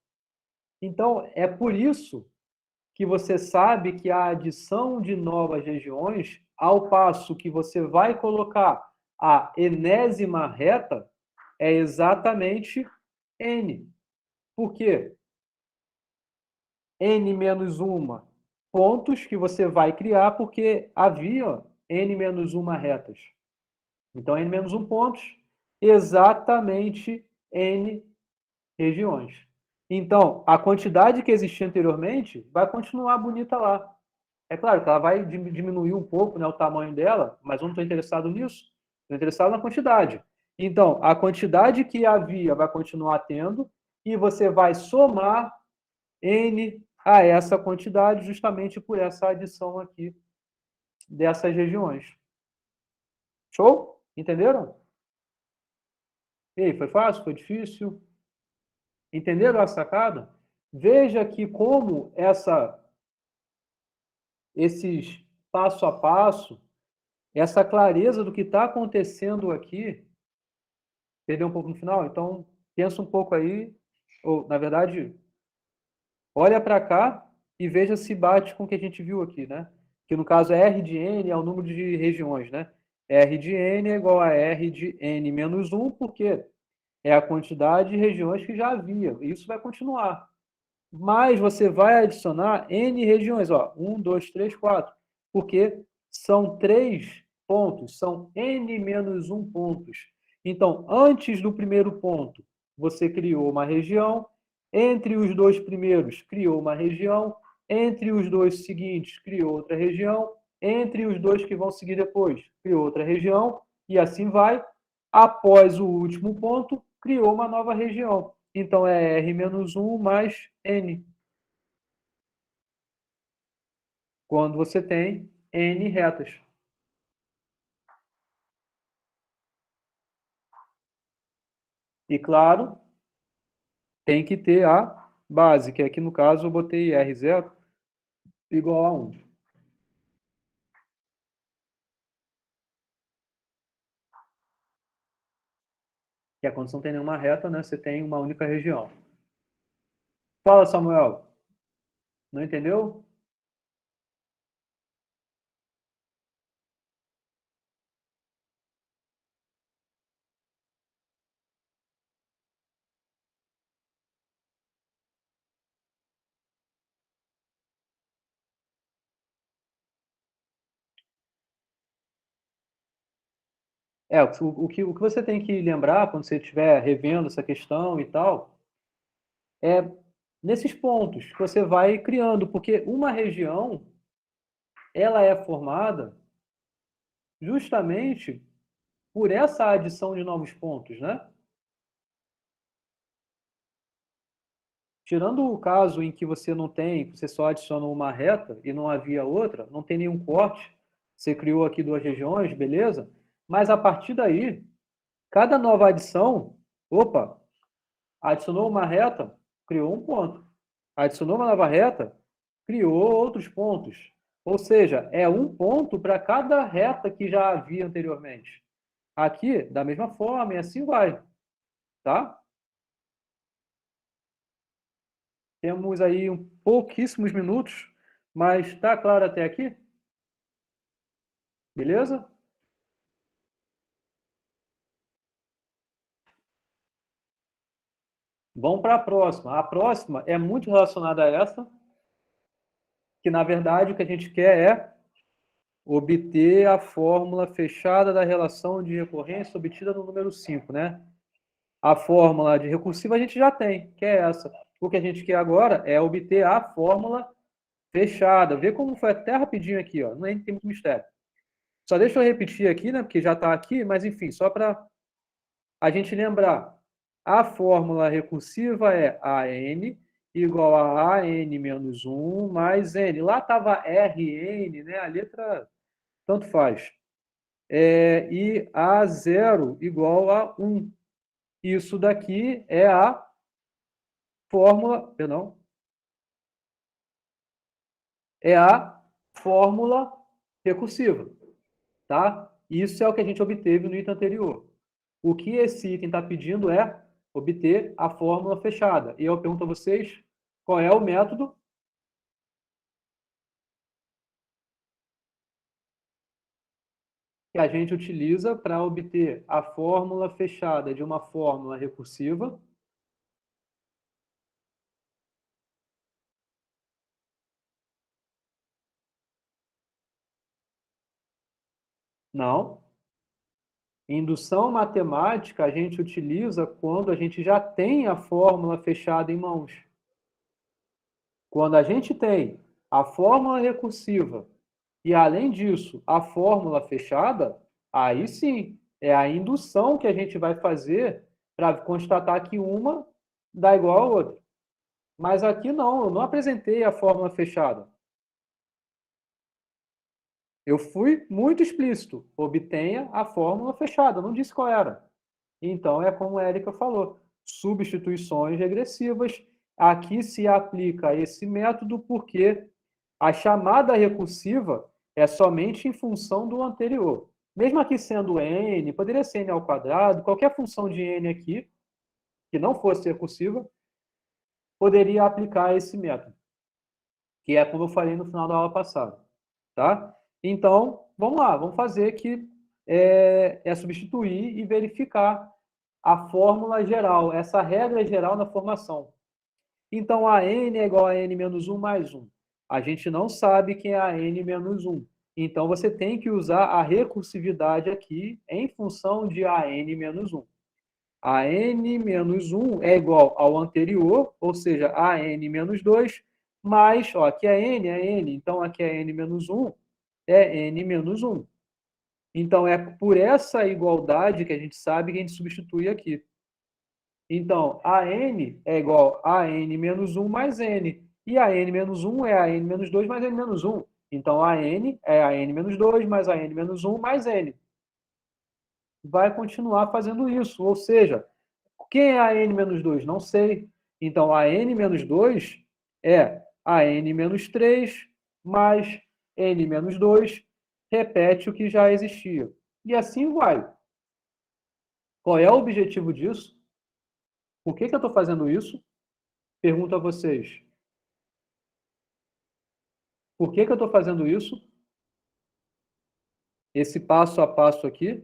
Então, é por isso que você sabe que a adição de novas regiões, ao passo que você vai colocar a enésima reta, é exatamente N. Por quê? N menos 1 pontos que você vai criar, porque havia N menos 1 retas. Então, N menos 1 pontos, exatamente N regiões. Então, a quantidade que existia anteriormente vai continuar bonita lá. É claro que ela vai diminuir um pouco, né, o tamanho dela, mas eu não estou interessado nisso. Estou interessado na quantidade. Então, a quantidade que havia vai continuar tendo e você vai somar N a essa quantidade justamente por essa adição aqui dessas regiões. Show? Entenderam? E aí, foi fácil? Foi difícil? Entenderam a sacada? Veja que como esses passo a passo, essa clareza do que está acontecendo aqui, perdeu um pouco no final? Então, pensa um pouco aí, ou, na verdade, olha para cá e veja se bate com o que a gente viu aqui, né? Que no caso R de N é o número de regiões, né? R de N é igual a R de N menos 1, porque é a quantidade de regiões que já havia. Isso vai continuar. Mas você vai adicionar N regiões, ó, 1, 2, 3, 4, porque são 3 pontos, são N menos 1 pontos. Então, antes do primeiro ponto, você criou uma região, entre os dois primeiros, criou uma região, entre os dois seguintes, criou outra região, entre os dois que vão seguir depois, criou outra região, e assim vai. Após o último ponto, criou uma nova região. Então, é R menos 1 mais N. Quando você tem N retas. E, claro, tem que ter a base, que aqui no caso eu botei R0 igual a 1. Que é quando você não tem nenhuma reta, né? Você tem uma única região. Fala, Samuel. Não entendeu? O que você tem que lembrar quando você estiver revendo essa questão e tal, é nesses pontos que você vai criando, porque uma região, ela é formada justamente por essa adição de novos pontos, né? Tirando o caso em que você não tem, você só adiciona uma reta e não havia outra, não tem nenhum corte, você criou aqui duas regiões, beleza? Mas a partir daí, cada nova adição, opa, adicionou uma reta, criou um ponto. Adicionou uma nova reta, criou outros pontos. Ou seja, é um ponto para cada reta que já havia anteriormente. Aqui, da mesma forma, e assim vai. Tá? Temos aí pouquíssimos minutos, mas está claro até aqui? Beleza? Vamos para a próxima. A próxima é muito relacionada a essa, que na verdade o que a gente quer é obter a fórmula fechada da relação de recorrência obtida no número 5, né? A fórmula de recursiva a gente já tem, que é essa. O que a gente quer agora é obter a fórmula fechada. Vê como foi até rapidinho aqui, ó. Não tem muito mistério. Só deixa eu repetir aqui, né? Porque já está aqui, mas enfim, só para a gente lembrar. A fórmula recursiva é AN igual a AN menos 1 mais N. Lá estava RN, né? A letra tanto faz. E A0 igual a 1. Isso daqui é a fórmula, perdão, é a fórmula recursiva, tá? Isso é o que a gente obteve no item anterior. O que esse item está pedindo é obter a fórmula fechada. E eu pergunto a vocês, qual é o método que a gente utiliza para obter a fórmula fechada de uma fórmula recursiva? Não. Indução matemática a gente utiliza quando a gente já tem a fórmula fechada em mãos. Quando a gente tem a fórmula recursiva e, além disso, a fórmula fechada, aí sim É a indução que a gente vai fazer para constatar que uma dá igual a outra. Mas aqui não, eu não apresentei a fórmula fechada. Eu fui muito explícito. Obtenha a fórmula fechada. Eu não disse qual era. Então, é como a Érica falou. Substituições regressivas. Aqui se aplica esse método porque a chamada recursiva é somente em função do anterior. Mesmo aqui sendo n, poderia ser n ao quadrado, qualquer função de n aqui, que não fosse recursiva, poderia aplicar esse método, que é como eu falei no final da aula passada. Tá? Então, vamos lá, vamos fazer que é substituir e verificar a fórmula geral, essa regra geral na formação. Então, a n é igual a n menos 1 mais 1. A gente não sabe quem é a n menos 1. Então, você tem que usar a recursividade aqui em função de a n menos 1. A n menos 1 é igual ao anterior, ou seja, a n menos 2, mais, ó, aqui é n, então aqui é n menos 1, é n menos 1. Então, é por essa igualdade que a gente sabe que a gente substitui aqui. Então, a n é igual a n menos 1 mais n. E a n menos 1 é a n menos 2 mais n menos 1. Então, a n é a n menos 2 mais a n menos 1 mais n. Vai continuar fazendo isso. Ou seja, quem é a n menos 2? Não sei. Então, a n menos 2 é a n menos 3 mais n menos 2. Repete o que já existia. E assim vai. Qual é o objetivo disso? Por que eu estou fazendo isso? Pergunto a vocês. Por que eu estou fazendo isso? Esse passo a passo aqui.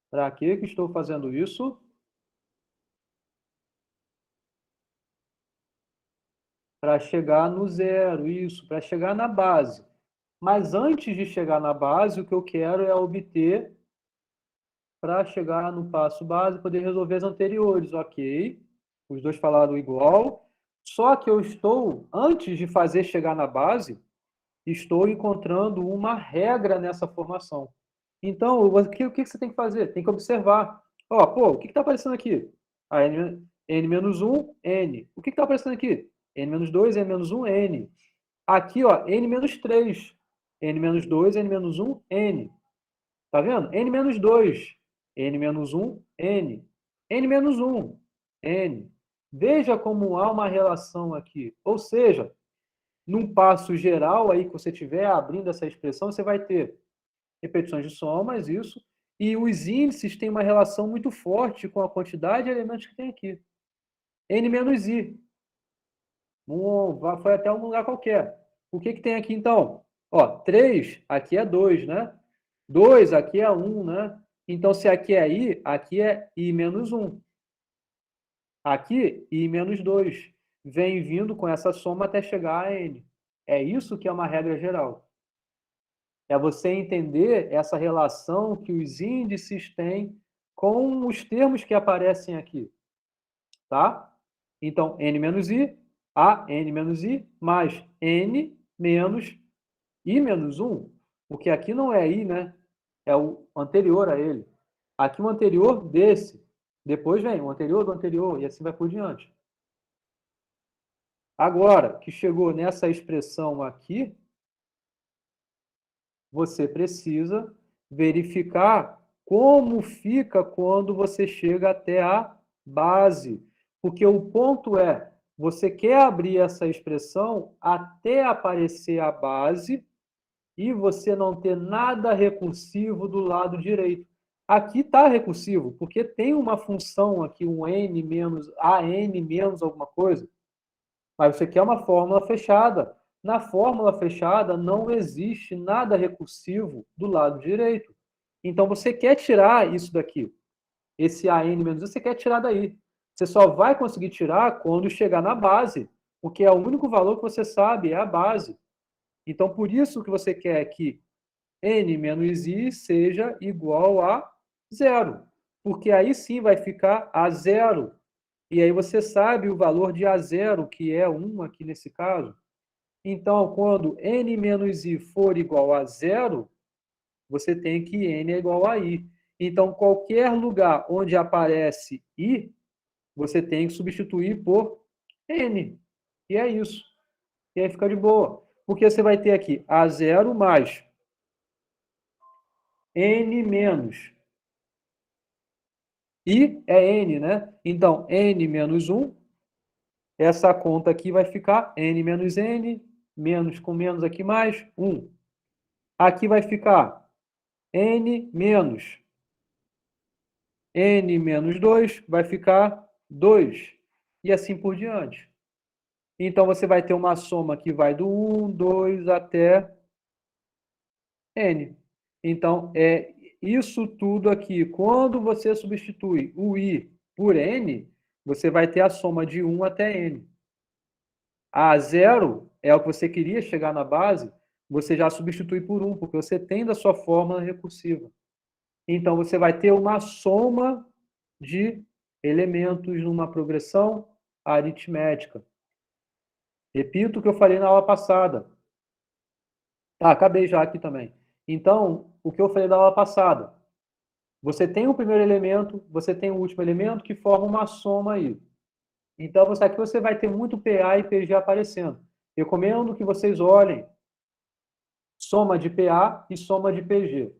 Para que estou fazendo isso? Para chegar no zero, isso, para chegar na base. Mas antes de chegar na base, o que eu quero é obter, para chegar no passo base, poder resolver as anteriores, ok? Os dois falaram igual. Só que eu estou, antes de fazer chegar na base, estou encontrando uma regra nessa formação. Então, o que você tem que fazer? Tem que observar. Ó, pô, o que está aparecendo aqui? A n-1, n. O que está aparecendo aqui? n-2, n-1, n. Aqui, ó, n-3. n-2, n-1, n. Tá vendo? n-2, n-1, n. n-1, n. Veja como há uma relação aqui. Ou seja, num passo geral aí que você estiver abrindo essa expressão, você vai ter repetições de somas, isso, e os índices têm uma relação muito forte com a quantidade de elementos que tem aqui. N menos I. Foi até um lugar qualquer. O que tem aqui, então? Ó, 3, aqui é 2, né? 2, aqui é 1, né? Então, se aqui é I, aqui é I menos 1. Aqui, I menos 2. Vem vindo com essa soma até chegar a N. É isso que é uma regra geral. É você entender essa relação que os índices têm com os termos que aparecem aqui. Tá? Então, N menos I, a N menos I, mais N menos I menos 1. Porque aqui não é I, né? É o anterior a ele. Aqui o anterior desse. Depois vem o anterior do anterior, e assim vai por diante. Agora, que chegou nessa expressão aqui, você precisa verificar como fica quando você chega até a base. Porque o ponto é, você quer abrir essa expressão até aparecer a base e você não ter nada recursivo do lado direito. Aqui está recursivo, porque tem uma função aqui, um n menos, an menos alguma coisa, mas você quer uma fórmula fechada. Na fórmula fechada não existe nada recursivo do lado direito. Então, você quer tirar isso daqui, esse an menos, você quer tirar daí. Você só vai conseguir tirar quando chegar na base, porque é o único valor que você sabe, é a base. Então, por isso que você quer que n menos i seja igual a 0, porque aí sim vai ficar a 0. E aí você sabe o valor de A0, que é 1 aqui nesse caso. Então, quando n menos i for igual a 0, você tem que n é igual a i. Então, qualquer lugar onde aparece i, você tem que substituir por n. E é isso. E aí fica de boa. Porque você vai ter aqui A0 mais n menos i é n, né? Então, n menos 1, essa conta aqui vai ficar n menos n, menos com menos aqui mais 1. Aqui vai ficar n menos 2, vai ficar 2. E assim por diante. Então, você vai ter uma soma que vai do 1, 2 até n. Então, é isso tudo aqui. Quando você substitui o i por n, você vai ter a soma de 1 até n. A 0 é o que você queria chegar na base, você já substitui por 1, porque você tem da sua fórmula recursiva. Então, você vai ter uma soma de elementos numa progressão aritmética. Repito o que eu falei na aula passada. Tá, acabei já aqui também. Então, o que eu falei da aula passada. Você tem o primeiro elemento, você tem o último elemento, que forma uma soma aí. Então, aqui você vai ter muito PA e PG aparecendo. Recomendo que vocês olhem soma de PA e soma de PG.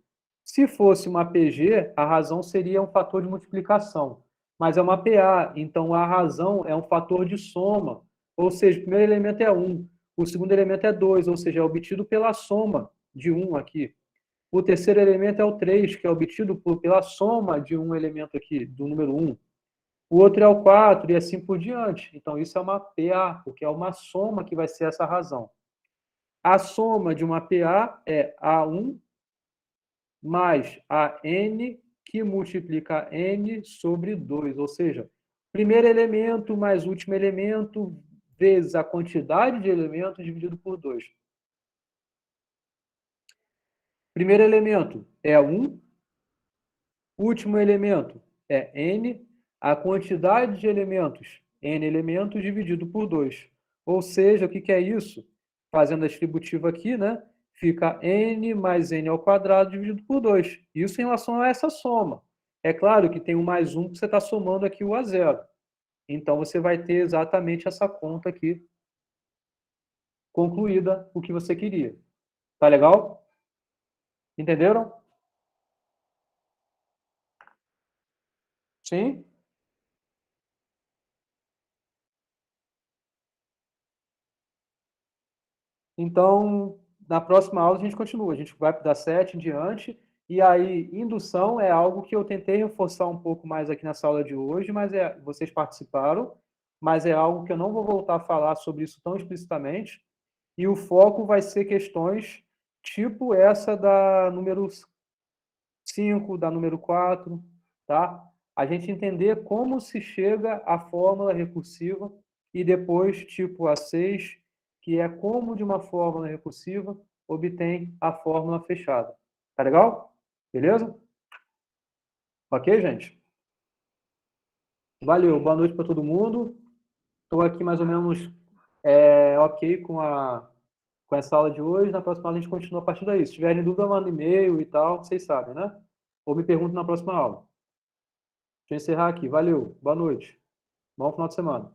Se fosse uma PG, a razão seria um fator de multiplicação. Mas é uma PA, então a razão é um fator de soma. Ou seja, o primeiro elemento é 1, o segundo elemento é 2, ou seja, é obtido pela soma de 1 aqui. O terceiro elemento é o 3, que é obtido pela soma de um elemento aqui, do número 1. O outro é o 4 e assim por diante. Então, isso é uma PA, porque é uma soma que vai ser essa razão. A soma de uma PA é A1 mais a n, que multiplica n sobre 2. Ou seja, primeiro elemento mais último elemento vezes a quantidade de elementos dividido por 2. Primeiro elemento é 1. Último elemento é n. A quantidade de elementos, n elementos, dividido por 2. Ou seja, o que é isso? Fazendo a distributiva aqui, né? Fica n mais n ao quadrado dividido por 2. Isso em relação a essa soma. É claro que tem um mais 1 que você está somando aqui o A0. Então, você vai ter exatamente essa conta aqui concluída, o que você queria. Tá legal? Entenderam? Sim? Então, na próxima aula a gente continua. A gente vai para da 7 em diante. E aí, indução é algo que eu tentei reforçar um pouco mais aqui nessa aula de hoje, mas vocês participaram, mas é algo que eu não vou voltar a falar sobre isso tão explicitamente. E o foco vai ser questões tipo essa da número 5, da número 4, tá? A gente entender como se chega à fórmula recursiva e depois tipo a 6, que é como de uma fórmula recursiva obtém a fórmula fechada. Tá legal? Beleza? Ok, gente? Valeu, boa noite para todo mundo. Estou aqui mais ou menos ok com essa aula de hoje. Na próxima aula a gente continua a partir daí. Se tiverem dúvida, manda e-mail e tal, vocês sabem, né? Ou me perguntam na próxima aula. Deixa eu encerrar aqui. Valeu, boa noite. Bom final de semana.